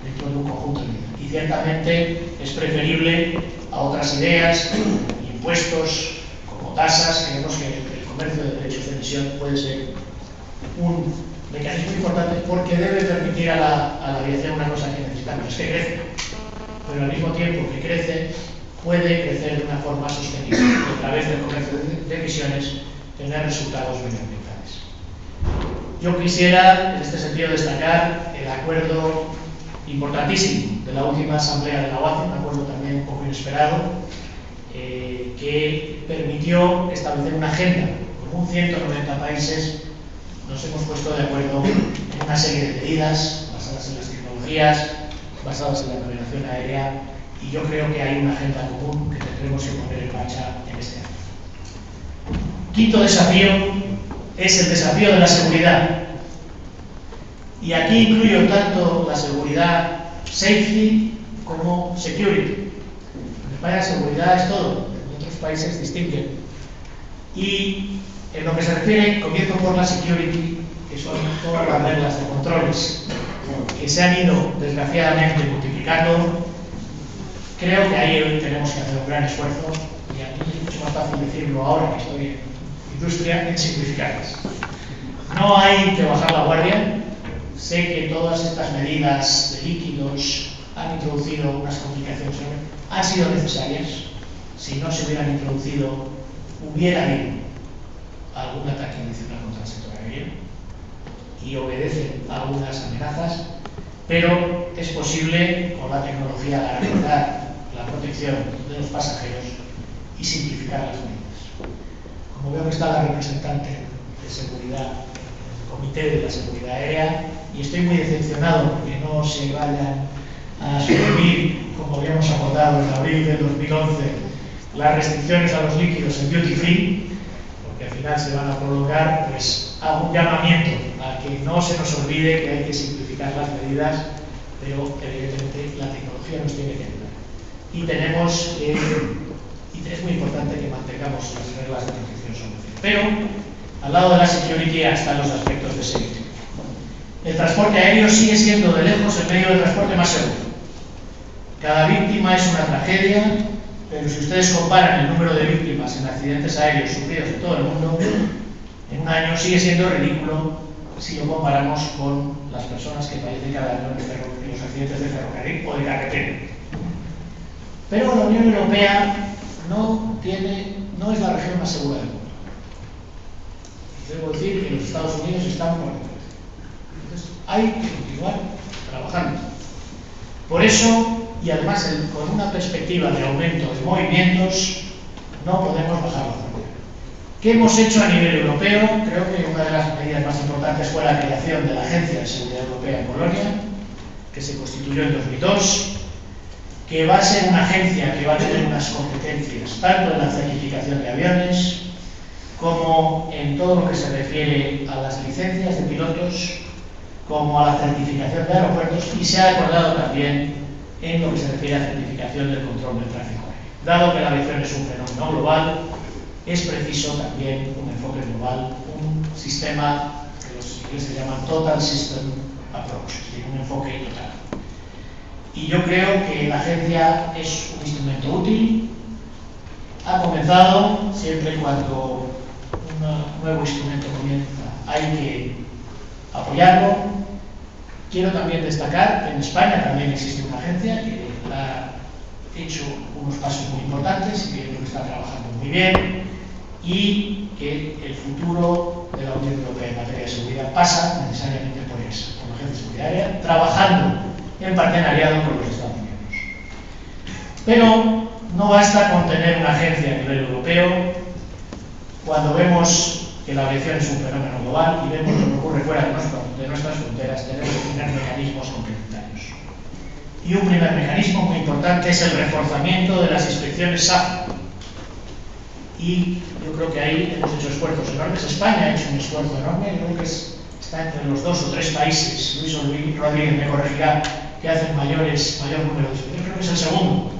dentro de un conjunto de medidas. Y ciertamente es preferible a otras ideas, impuestos, como tasas. Creemos que el comercio de derechos de emisión puede ser un mecanismo importante porque debe permitir a la aviación una cosa que necesitamos, es que crece. Pero al mismo tiempo que crece, puede crecer de una forma sostenible y a través del comercio de emisiones tener resultados medioambientales. Yo quisiera, en este sentido, destacar el acuerdo importantísimo de la última asamblea de la OACI, un acuerdo también un poco inesperado, que permitió establecer una agenda con 190 países. Nos hemos puesto de acuerdo en una serie de medidas basadas en las tecnologías, basadas en la navegación aérea, y yo creo que hay una agenda común que tendremos que poner en marcha en este año. Quinto desafío es el desafío de la seguridad. Y aquí incluyo tanto la seguridad safety como security. En España seguridad es todo, en otros países distinguen. Y en lo que se refiere, comienzo por la security, que son todas las reglas de controles que se han ido desgraciadamente multiplicando. Creo que ahí tenemos que hacer un gran esfuerzo, y a mí es mucho más fácil decirlo ahora que estoy en industria, en simplificarlas. No hay que bajar la guardia. Sé que todas estas medidas de líquidos han introducido unas complicaciones, han sido necesarias. Si no se hubieran introducido, hubiera habido algún ataque adicional contra el sector aéreo y obedecen a algunas amenazas, pero es posible, con la tecnología, garantizar la protección de los pasajeros y simplificar las medidas. Como veo que está la representante de seguridad, del Comité de la Seguridad Aérea, y estoy muy decepcionado porque no se vayan a suprimir, como habíamos acordado en abril del 2011, las restricciones a los líquidos en duty free, porque al final se van a prolongar, pues hago un llamamiento a que no se nos olvide que hay que simplificar las medidas, pero evidentemente la tecnología nos tiene que ayudar. Y tenemos que, y es muy importante que mantengamos las reglas de protección sobre. Pero al lado de la security están los aspectos de safety. El transporte aéreo sigue siendo de lejos el medio de transporte más seguro. Cada víctima es una tragedia, pero si ustedes comparan el número de víctimas en accidentes aéreos sufridos en todo el mundo, en un año sigue siendo ridículo si lo comparamos con las personas que fallecen cada año en los accidentes de ferrocarril o de carretera. Pero la Unión Europea no es la región más segura del mundo. Debo decir que los Estados Unidos están por detrás. Entonces, hay que continuar trabajando. Por eso, y además con una perspectiva de aumento de movimientos, no podemos bajar la frontera. ¿Qué hemos hecho a nivel europeo? Creo que una de las medidas más importantes fue la creación de la Agencia de Seguridad Europea en Polonia, que se constituyó en 2002, que va a ser una agencia que va a tener unas competencias tanto en la certificación de aviones como en todo lo que se refiere a las licencias de pilotos, como a la certificación de aeropuertos, y se ha acordado también en lo que se refiere a la certificación del control del tráfico aéreo. Dado que la aviación es un fenómeno global, es preciso también un enfoque global, un sistema que los ingleses llaman Total System Approach, es decir, un enfoque total. Y yo creo que la agencia es un instrumento útil. Ha comenzado, siempre y cuando un nuevo instrumento comienza, hay que apoyarlo. Quiero también destacar que en España también existe una agencia que ha hecho unos pasos muy importantes y que creo que está trabajando muy bien, y que el futuro de la Unión Europea en materia de seguridad pasa necesariamente por la Agencia de Seguridad Aérea, trabajando en partenariado con los Estados Unidos. Pero no basta con tener una agencia a nivel europeo. Cuando vemos que la aviación es un fenómeno global y vemos lo que ocurre fuera de nuestras fronteras, tenemos que tener mecanismos complementarios. Y un primer mecanismo muy importante es el reforzamiento de las inspecciones SAF. Y yo creo que ahí hemos hecho esfuerzos enormes. España ha hecho un esfuerzo enorme, creo que está entre los 2 o 3 países, Luis Rodríguez me corregirá, que hacen mayor número de inspecciones. Creo que es el segundo,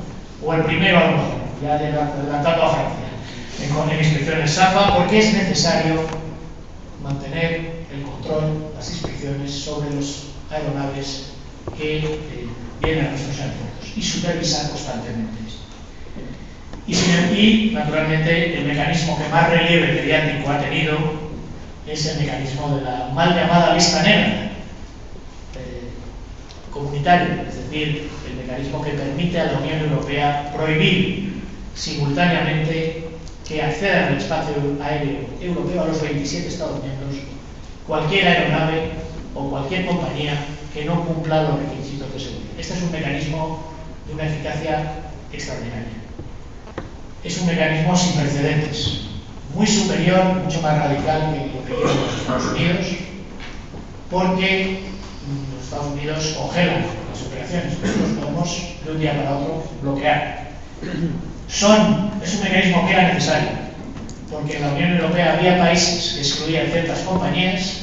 o el primero a lo mejor, ya adelantando a Francia, en inspecciones SAFA, porque es necesario mantener el control, las inspecciones sobre los aeronaves que vienen a nuestros aeropuertos y supervisar constantemente esto. Y naturalmente el mecanismo que más relieve mediático ha tenido es el mecanismo de la mal llamada lista negra comunitaria, es decir, el mecanismo que permite a la Unión Europea prohibir simultáneamente que accedan al espacio aéreo europeo a los 27 Estados miembros cualquier aeronave o cualquier compañía que no cumpla los requisitos de seguridad. Este es un mecanismo de una eficacia extraordinaria. Es un mecanismo sin precedentes, muy superior, mucho más radical que lo que quieren los Estados Unidos, porque los Estados Unidos congelan las operaciones, nosotros podemos de un día para otro bloquear. Es un mecanismo que era necesario, porque en la Unión Europea había países que excluían ciertas compañías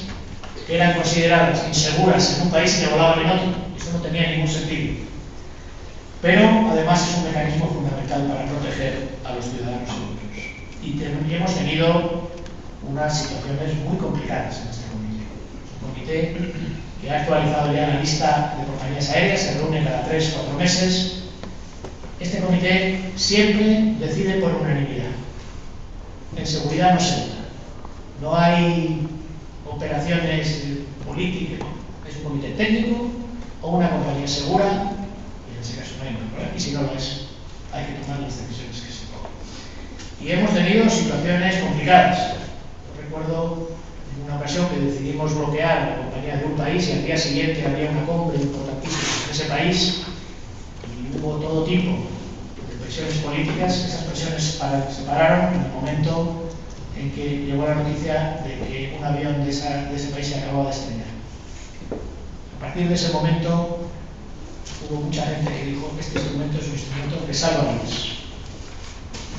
que eran consideradas inseguras en un país y que volaban en otro. Esto no tenía ningún sentido. Pero además es un mecanismo fundamental para proteger a los ciudadanos europeos. Y hemos tenido unas situaciones muy complicadas en este comité. Es un comité que ha actualizado ya la lista de compañías aéreas, se reúne cada 3 o 4 meses. Este comité siempre decide por unanimidad. En seguridad no se vota. No hay operaciones políticas. Es un comité técnico o una compañía segura, y en ese caso no hay ningún problema. Y si no lo es, hay que tomar las decisiones que se toman. Y hemos tenido situaciones complicadas. Yo recuerdo en una ocasión que decidimos bloquear la compañía de un país y al día siguiente había una compra importantísima en ese país y hubo todo tipo de presiones políticas. Esas presiones se pararon en el momento en que llegó la noticia de que un avión de ese país se acababa de estrellar. A partir de ese momento hubo mucha gente que dijo que este instrumento es un instrumento que salva vidas.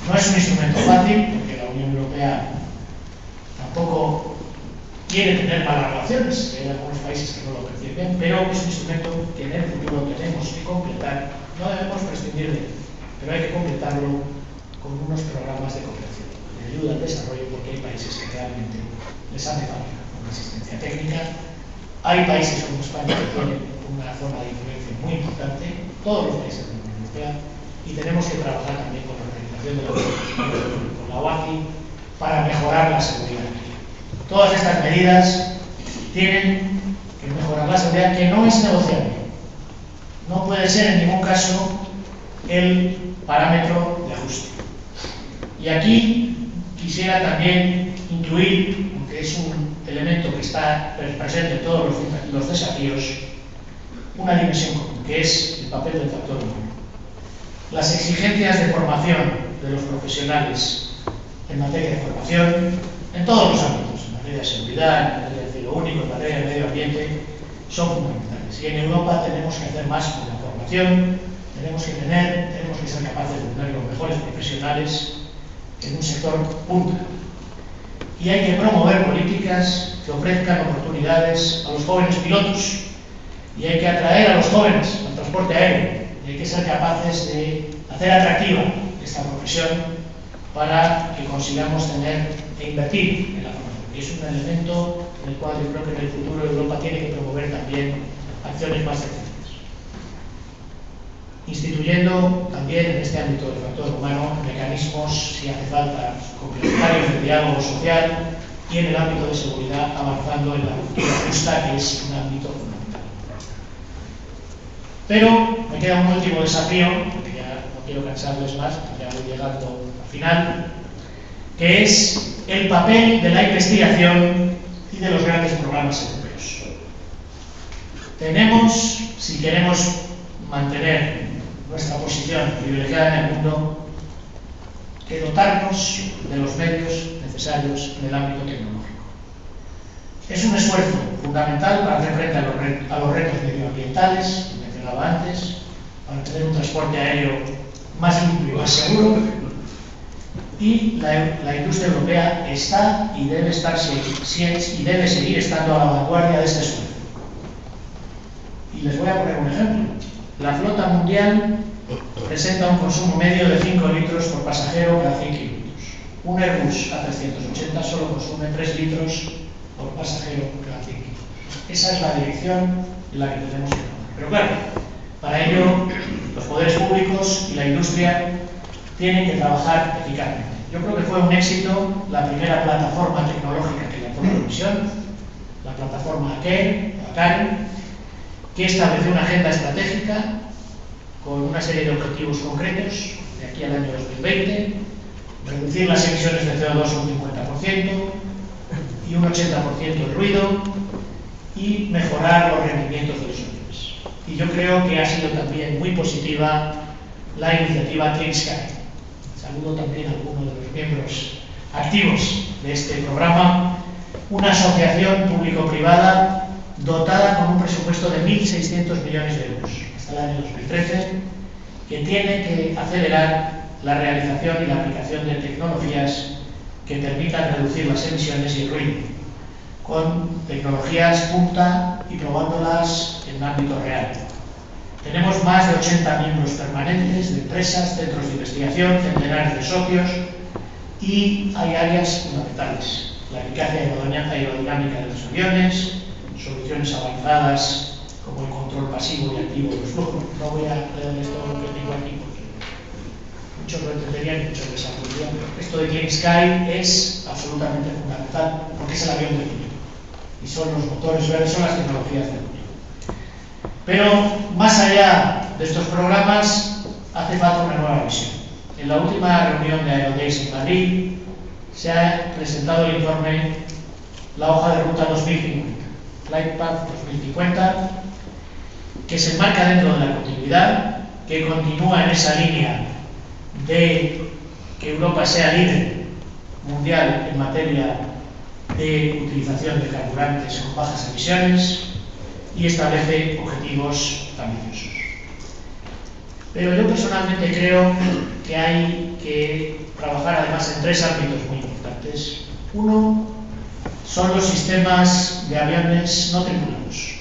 No es un instrumento fácil, porque la Unión Europea tampoco quiere tener malas relaciones, hay algunos países que no lo perciben bien, pero es un instrumento que en el futuro tenemos que completar, no debemos prescindir de él, pero hay que completarlo con unos programas de cooperación, de ayuda al desarrollo, porque hay países que realmente les hace falta una asistencia técnica. Hay países como España que tienen una zona de influencia muy importante, todos los países de la Unión Europea, y tenemos que trabajar también con la organización de la Unión, con la OACI, para mejorar la seguridad. Todas estas medidas tienen que mejorar la seguridad, que no es negociable. No puede ser en ningún caso el parámetro de ajuste. Y aquí quisiera también incluir, aunque es un elemento que está presente en todos los desafíos, una dimensión común, que es el papel del factor humano. Las exigencias de formación de los profesionales en materia de formación, en todos los ámbitos, en materia de seguridad, en materia de cielo único, en materia de medio ambiente, son fundamentales. Y en Europa tenemos que hacer más con la formación, tenemos que ser capaces de tener los mejores profesionales en un sector punta. Y hay que promover políticas que ofrezcan oportunidades a los jóvenes pilotos. Y hay que atraer a los jóvenes al transporte aéreo. Y hay que ser capaces de hacer atractiva esta profesión para que consigamos tener e invertir en la formación. Y es un elemento en el cual yo creo que en el futuro Europa tiene que promover también acciones más efectivas. Instituyendo también en este ámbito del factor humano mecanismos, si hace falta, complementarios de diálogo social, y en el ámbito de seguridad avanzando en la cultura justa, que es un ámbito fundamental. Pero me queda un último desafío, porque ya no quiero cansarles más, ya voy llegando al final, que es el papel de la investigación y de los grandes programas europeos. Tenemos, si queremos mantener nuestra posición privilegiada en el mundo, que dotarnos de los medios necesarios en el ámbito tecnológico. Es un esfuerzo fundamental para hacer frente a los retos medioambientales, que mencionaba antes, para tener un transporte aéreo más limpio y más seguro, y la industria europea está y debe seguir estando a la vanguardia de este esfuerzo. Y les voy a poner un ejemplo. La flota mundial presenta un consumo medio de 5 litros por pasajero cada 100 kilómetros. Un Airbus A380 solo consume 3 litros por pasajero cada 100 kilómetros. Esa es la dirección en la que tenemos que trabajar. Pero claro, para ello los poderes públicos y la industria tienen que trabajar eficazmente. Yo creo que fue un éxito la primera plataforma tecnológica que lanzó la Comisión, la plataforma ACARE, que estableció una agenda estratégica con una serie de objetivos concretos de aquí al año 2020, reducir las emisiones de CO2 un 50% y un 80% el ruido, y mejorar los rendimientos de los aviones. Y yo creo que ha sido también muy positiva la iniciativa Clean Sky. Saludo también a algunos de los miembros activos de este programa, una asociación público-privada dotada con un presupuesto de 1.600 millones de euros hasta el año 2013, que tiene que acelerar la realización y la aplicación de tecnologías que permitan reducir las emisiones y el ruido, con tecnologías punta y probándolas en ámbito real. Tenemos más de 80 miembros permanentes de empresas, centros de investigación, centenares de socios, y hay áreas fundamentales: la eficacia aerodinámica de los aviones, soluciones avanzadas como el control pasivo y activo de los flujos. No voy a leer esto que tengo aquí porque muchos lo entenderían y muchos les aburrirían. Esto de Clean Sky es absolutamente fundamental porque es el avión del futuro y son los motores verdes, son las tecnologías del futuro. Pero más allá de estos programas hace falta una nueva visión. En la última reunión de Aerodays en Madrid se ha presentado el informe, la hoja de ruta 2050, Flight Path 2050, que se enmarca dentro de la continuidad, que continúa en esa línea de que Europa sea líder mundial en materia de utilización de carburantes con bajas emisiones y establece objetivos ambiciosos. Pero yo personalmente creo que hay que trabajar además en 3 ámbitos muy importantes. Uno son los sistemas de aviones no tripulados.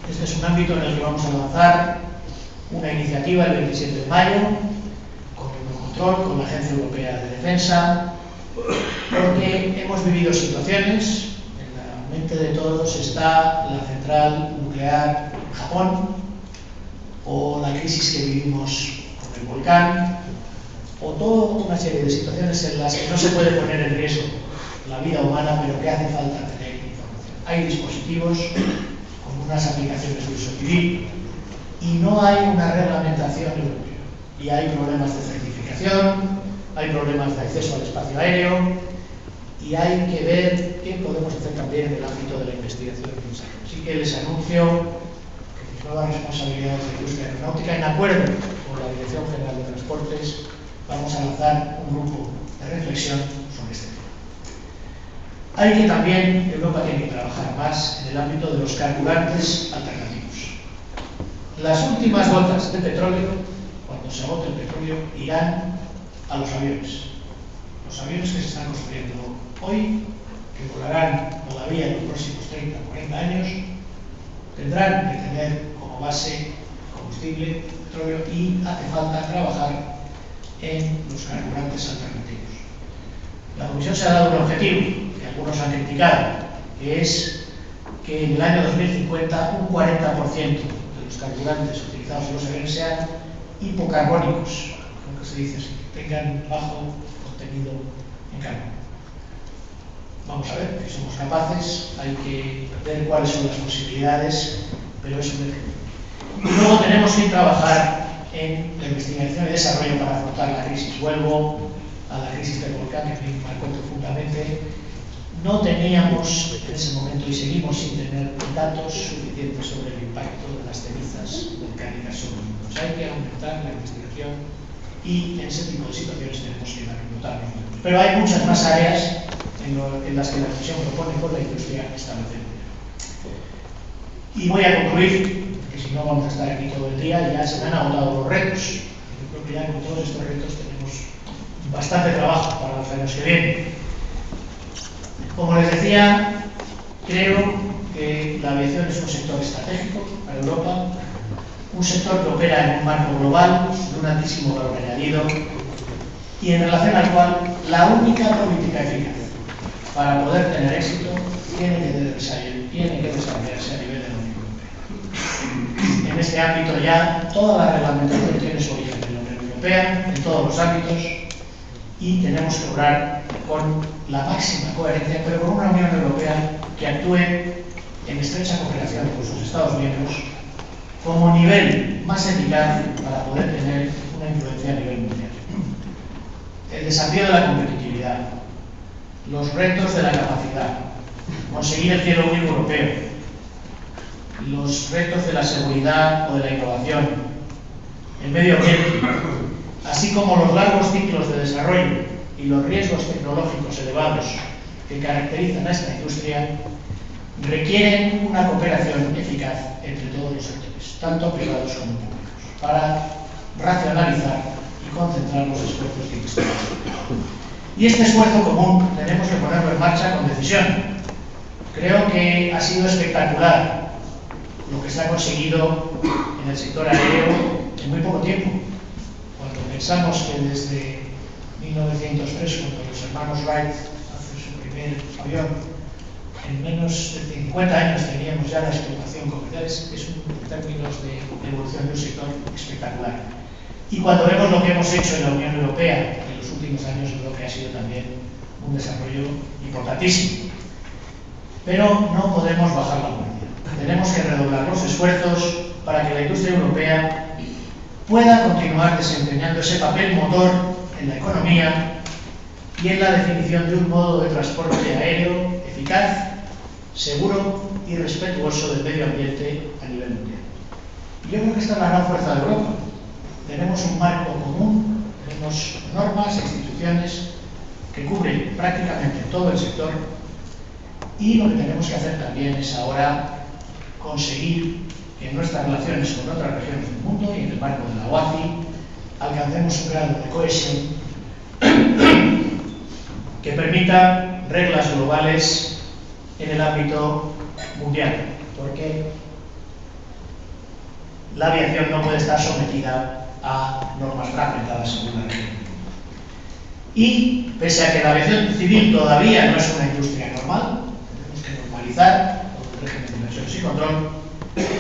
Este es un ámbito en el que vamos a lanzar una iniciativa el 27 de mayo con Eurocontrol, con la Agencia Europea de Defensa, porque hemos vivido situaciones, en la mente de todos está la central nuclear en Japón, o la crisis que vivimos con el volcán, o toda una serie de situaciones en las que no se puede poner en riesgo la vida humana, pero que hace falta tener información. Hay dispositivos con unas aplicaciones de uso civil y no hay una reglamentación europea. Y hay problemas de certificación, hay problemas de acceso al espacio aéreo y hay que ver qué podemos hacer también en el ámbito de la investigación y desarrollo. Así que les anuncio nuevas responsabilidades de la industria aeronáutica, en acuerdo con la Dirección General de Transportes, vamos a lanzar un grupo de reflexión sobre este tema. Hay que también, Europa tiene que trabajar más en el ámbito de los carburantes alternativos. Las últimas gotas de petróleo, cuando se agote el petróleo, irán a los aviones. Los aviones que se están construyendo hoy, que volarán todavía en los próximos 30 o 40 años, tendrán que tener como base combustible, petróleo, y hace falta trabajar en los carburantes alternativos. La Comisión se ha dado un objetivo, que algunos han criticado, que es que en el año 2050 un 40% de los carburantes utilizados en los aviones sean hipocarbónicos, como se dice así, que tengan bajo contenido en carbono. Vamos a ver si somos capaces, hay que ver cuáles son las posibilidades, pero es un ejemplo. Y luego tenemos que trabajar en la investigación y desarrollo para afrontar la crisis. Vuelvo a la crisis del volcán, que me marcó profundamente. No teníamos en ese momento y seguimos sin tener datos suficientes sobre el impacto de las cenizas volcánicas sobre el mundo. Hay que aumentar la investigación y en ese tipo de situaciones tenemos que notarnos. Pero hay muchas más áreas en las que la Comisión propone con la industria establecer. Y voy a concluir, porque si no vamos a estar aquí todo el día, ya se me han agotado los retos. Yo creo que ya con todos estos retos tenemos bastante trabajo para los años que vienen. Como les decía, creo que la aviación es un sector estratégico para Europa, un sector que opera en un marco global de un altísimo valor añadido y en relación al cual la única política eficaz para poder tener éxito tiene que desarrollarse a nivel de la Unión Europea. En este ámbito ya toda la reglamentación tiene su origen en la Unión Europea, en todos los ámbitos, y tenemos que obrar con la máxima coherencia, pero con una Unión Europea que actúe en estrecha cooperación con sus Estados miembros como nivel más eficaz para poder tener una influencia a nivel mundial. El desafío de la competitividad, los retos de la capacidad, conseguir el cielo único europeo, los retos de la seguridad o de la innovación, el medio ambiente, así como los largos ciclos de desarrollo y los riesgos tecnológicos elevados que caracterizan a esta industria, requieren una cooperación eficaz entre todos los sectores, tanto privados como públicos, para racionalizar y concentrar los esfuerzos de investigación. Y este esfuerzo común tenemos que ponerlo en marcha con decisión. Creo que ha sido espectacular lo que se ha conseguido en el sector aéreo en muy poco tiempo. Cuando pensamos que desde 1903, cuando los hermanos Wright hacen su primer avión, en menos de 50 años teníamos ya la explotación comercial, es en términos de evolución de un sector espectacular. Y cuando vemos lo que hemos hecho en la Unión Europea en los últimos años, creo que ha sido también un desarrollo importantísimo. Pero no podemos bajar la guardia. Tenemos que redoblar los esfuerzos para que la industria europea pueda continuar desempeñando ese papel motor en la economía y en la definición de un modo de transporte aéreo eficaz, seguro y respetuoso del medio ambiente a nivel mundial. Y yo creo que esta es la gran fuerza de Europa. Tenemos un marco común Tenemos normas e instituciones que cubren prácticamente todo el sector y lo que tenemos que hacer también es ahora conseguir que en nuestras relaciones con otras regiones del mundo y en el marco de la OACI alcancemos un grado de cohesión que permita reglas globales en el ámbito mundial, porque la aviación no puede estar sometida a normas fragmentadas según la región. Y pese a que la aviación civil todavía no es una industria normal, tenemos que normalizar con el régimen de inversiones y control,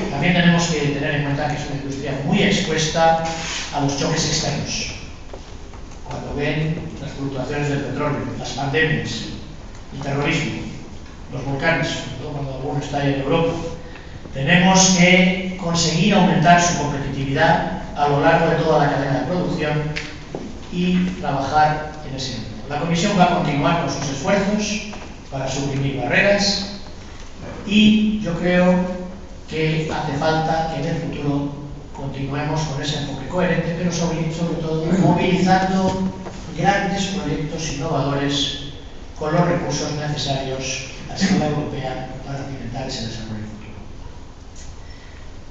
también tenemos que tener en cuenta que es una industria muy expuesta a los choques externos. Cuando ven las fluctuaciones del petróleo, las pandemias, el terrorismo, los volcanes, sobre todo cuando alguno está en Europa, tenemos que conseguir aumentar su competitividad a lo largo de toda la cadena de producción y trabajar en ese ámbito. La Comisión va a continuar con sus esfuerzos para suprimir barreras y yo creo que hace falta que en el futuro continuemos con ese enfoque coherente, pero sobre todo movilizando grandes proyectos innovadores con los recursos necesarios a escala europea para alimentar ese desarrollo futuro.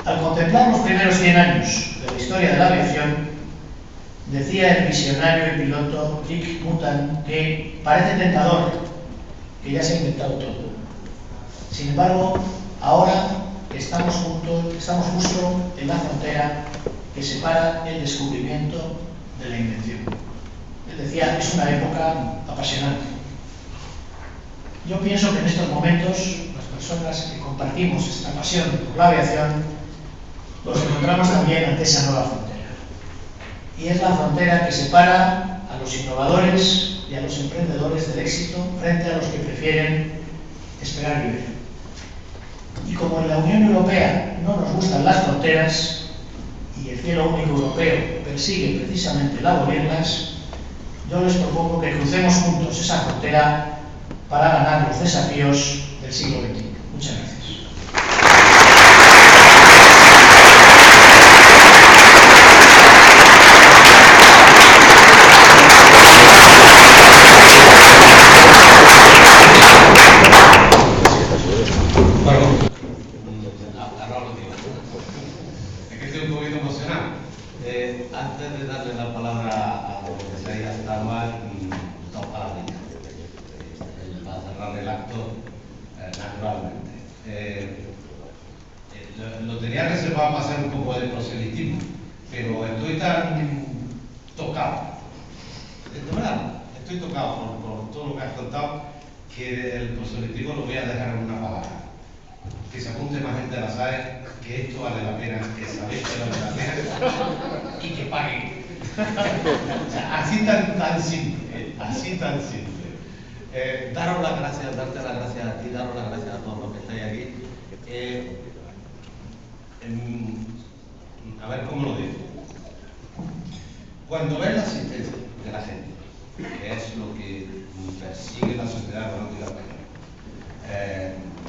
Al contemplar los primeros 100 años de la historia de la aviación, decía el visionario y piloto Dick Mutan que parece tentador que ya se ha inventado todo. Sin embargo, ahora estamos justo en la frontera que separa el descubrimiento de la invención. Él decía, es una época apasionante. Yo pienso que en estos momentos, las personas que compartimos esta pasión por la aviación, nos encontramos también ante esa nueva frontera. Y es la frontera que separa a los innovadores y a los emprendedores del éxito frente a los que prefieren esperar y ver. Y como en la Unión Europea no nos gustan las fronteras y el cielo único europeo persigue precisamente el abolirlas, yo les propongo que crucemos juntos esa frontera para ganar los desafíos del siglo XXI. Muchas gracias. Antes de darle la palabra a don José Astarma, dos palabritas para cerrar el acto naturalmente. Lo tenía reservado para hacer un poco de proselitismo, pero estoy tan tocado, de verdad, estoy tocado por todo lo que has contado, que el proselitismo lo voy a dejar en una palabra. Que se apunte más gente a la SAE, que esto vale la pena, que sabéis que vale la pena y que paguen. O sea, así tan simple, así tan simple. Daros las gracias, darte las gracias a ti, daros las gracias a todos los que estáis aquí. A ver cómo lo digo. Cuando ves la asistencia de la gente, que es lo que persigue la sociedad aeronáutica española,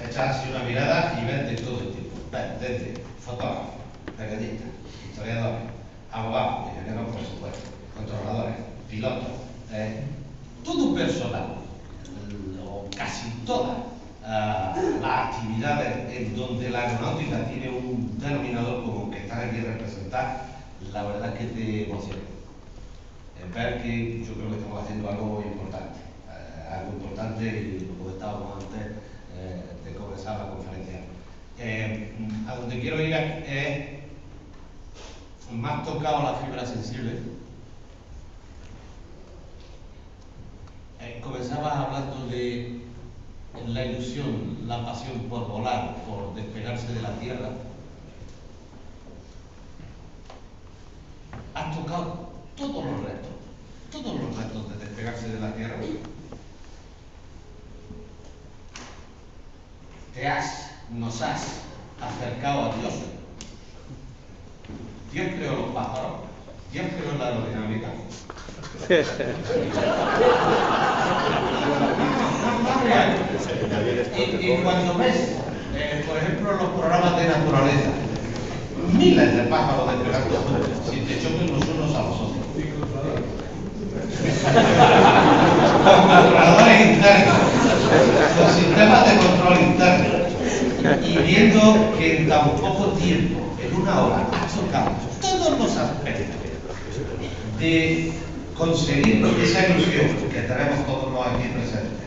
echas así una mirada y ves de todo el tipo. Ves desde fotógrafos, periodistas, historiadores, abogados, ingenieros por supuesto, controladores, pilotos, todo personal, o casi todas las actividades en donde la aeronáutica tiene un denominador común que están aquí representadas, la verdad es que te emociona. Ver que yo creo que estamos haciendo algo importante y lo comentábamos antes de comenzar la conferencia. A donde quiero ir es, me has tocado la fibra sensible. Comenzabas hablando de la ilusión, la pasión por volar, por despegarse de la tierra. Has tocado todos los retos de despegarse de la tierra. Nos has acercado a Dios. Dios creó los pájaros, Dios creó la aerodinámica. Y cuando ves, por ejemplo, los programas de naturaleza, miles de pájaros despegando sin te choquen los unos a los otros. Con controladores internos, con sistemas de control interno, y viendo que en tan poco tiempo, en una hora, ha tocado todos los aspectos de conseguir esa ilusión que tenemos todos los aquí presentes,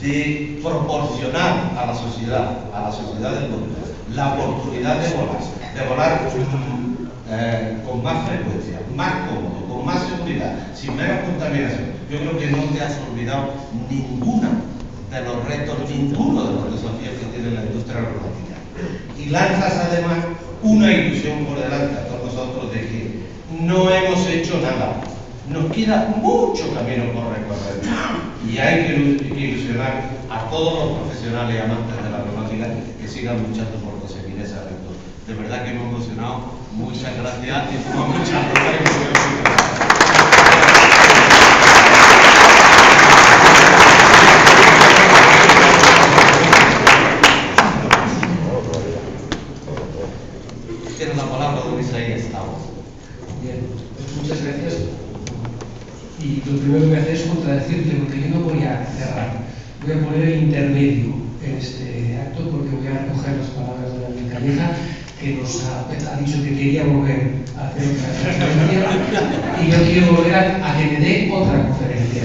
de proporcionar a la sociedad del mundo, la oportunidad de volar con más frecuencia, más cómodo, con más seguridad, sin menos contaminación. Yo creo que no te has olvidado ninguno de los desafíos que tiene la industria aeronáutica. Y lanzas además una ilusión por delante a todos nosotros de que no hemos hecho nada. Nos queda mucho camino por recorrer y hay que ilusionar a todos los profesionales y amantes de la aeronáutica que sigan luchando por conseguir ese reto. De verdad que me he emocionado. Muchas gracias y muchas gracias. Tiene la palabra don Isaías Tavos. Bien, pues muchas gracias. Y lo primero que voy a hacer es contradecirte, porque yo no voy a cerrar. Voy a poner el intermedio en este acto, porque voy a recoger las palabras de Daniel Calleja, que nos ha dicho que quería volver a hacer otra conferencia, y yo quiero volver a que me dé otra conferencia.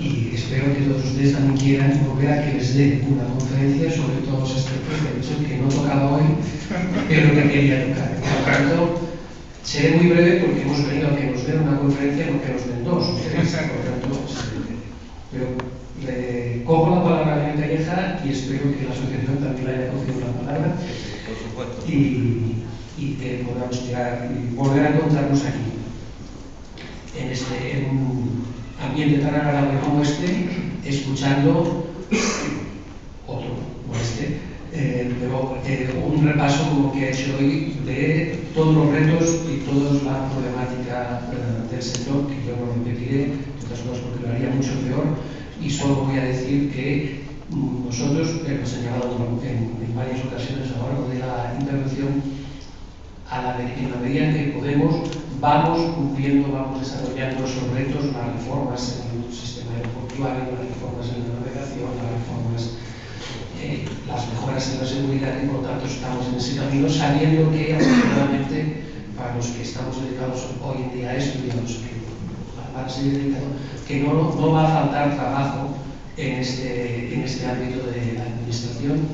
Y espero que todos ustedes también quieran volver a que les dé una conferencia sobre todos los aspectos de hecho que no tocaba hoy, pero que quería tocar. Por lo tanto, seré muy breve porque hemos venido a que nos den una conferencia, no que nos den dos o tres. Por lo tanto, pero le cojo la palabra a Daniel Calleja y espero que la asociación también le haya cogido la palabra. Por supuesto. Y que podamos llegar y volver a encontrarnos aquí, en un ambiente tan agradable como este, escuchando otro como este, pero un repaso como que he hecho hoy de todos los retos y toda la problemática del sector, que yo no repetiré, otras cosas porque lo haría mucho peor, y solo voy a decir que nosotros, hemos señalado en varias ocasiones a lo largo de la intervención, en la medida en que podemos, vamos cumpliendo, vamos desarrollando esos retos, las reformas en el sistema aeroportuario, las reformas en la navegación, las reformas, las mejoras en la seguridad, y por lo tanto estamos en ese camino, sabiendo que afortunadamente para los que estamos dedicados hoy en día a esto y a los que van a seguir dedicados, que no va a faltar trabajo en este ámbito de la administración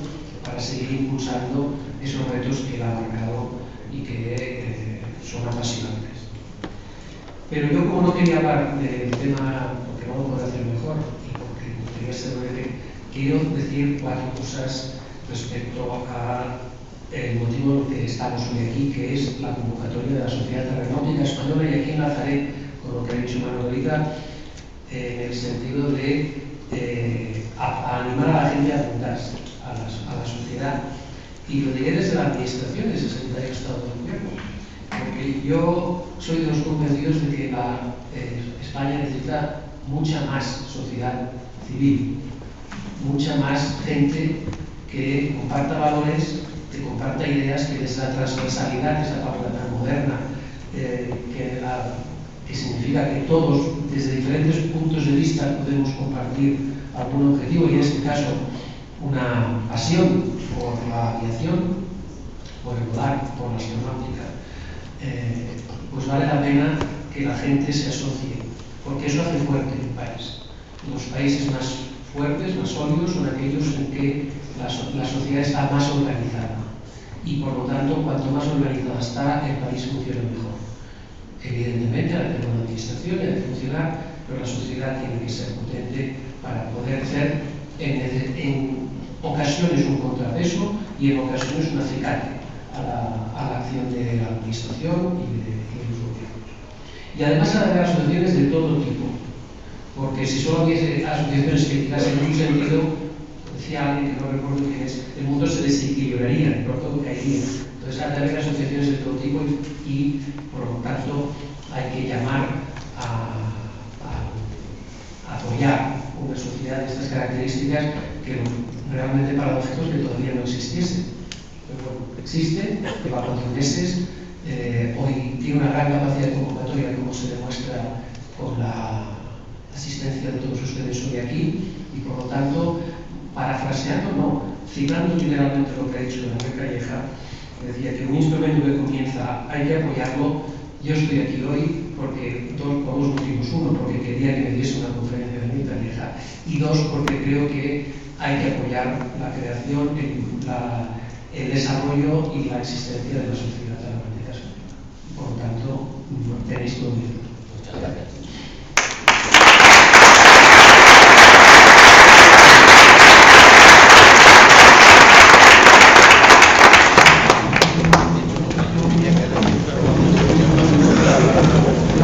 para seguir impulsando esos retos que él ha marcado y que son apasionantes. Pero yo, como no quería hablar del tema, porque no lo puedo hacer mejor y porque quería ser breve, quiero decir 4 cosas respecto al motivo por el que estamos hoy aquí, que es la convocatoria de la Sociedad Aeronáutica Española, y aquí enlazaré con lo que ha dicho Manuelita, en el sentido de animar a la gente a apuntarse a la sociedad, y lo diré desde la administración, desde el Secretario de Estado del Gobierno, porque yo soy de los convencidos de que España necesita mucha más sociedad civil, mucha más gente que comparta valores, que comparta ideas, que desde la transversalidad, esa palabra tan moderna, que significa que todos, desde diferentes puntos de vista, podemos compartir algún objetivo, y en este caso una pasión por la aviación, por el volar, por la astronáutica, pues vale la pena que la gente se asocie, porque eso hace fuerte un país. Los países más fuertes, más sólidos, son aquellos en que la sociedad está más organizada, y por lo tanto, cuanto más organizada está, el país funciona mejor. Evidentemente, ha de tener una administración y ha de funcionar, pero la sociedad tiene que ser potente para poder ser en ocasiones un contrapeso y en ocasiones un acicate a la acción de la administración y de los gobiernos. Y además ha de haber asociaciones de todo tipo, porque si solo hubiese asociaciones que tirasen en un sentido, decía alguien que no recuerdo quién es, el mundo se desequilibraría, por todo caería. Entonces ha de haber asociaciones de todo tipo y por lo tanto hay que llamar a apoyar una sociedad de estas características, que realmente paradójico es que todavía no existiese. Pero bueno, existe, lleva 4 meses, hoy tiene una gran capacidad de convocatoria, como se demuestra con la asistencia de todos ustedes hoy aquí y, por lo tanto, parafraseando, no, citando literalmente lo que ha dicho Daniel Calleja, decía que un instrumento que comienza hay que apoyarlo. Yo estoy aquí hoy por dos motivos. Uno, porque quería que me diese una conferencia de Daniel Calleja, y dos, porque creo que hay que apoyar la creación, el desarrollo y la existencia de la sociedad aragonesa. Por lo tanto, tenéis todo mi. Muchas gracias.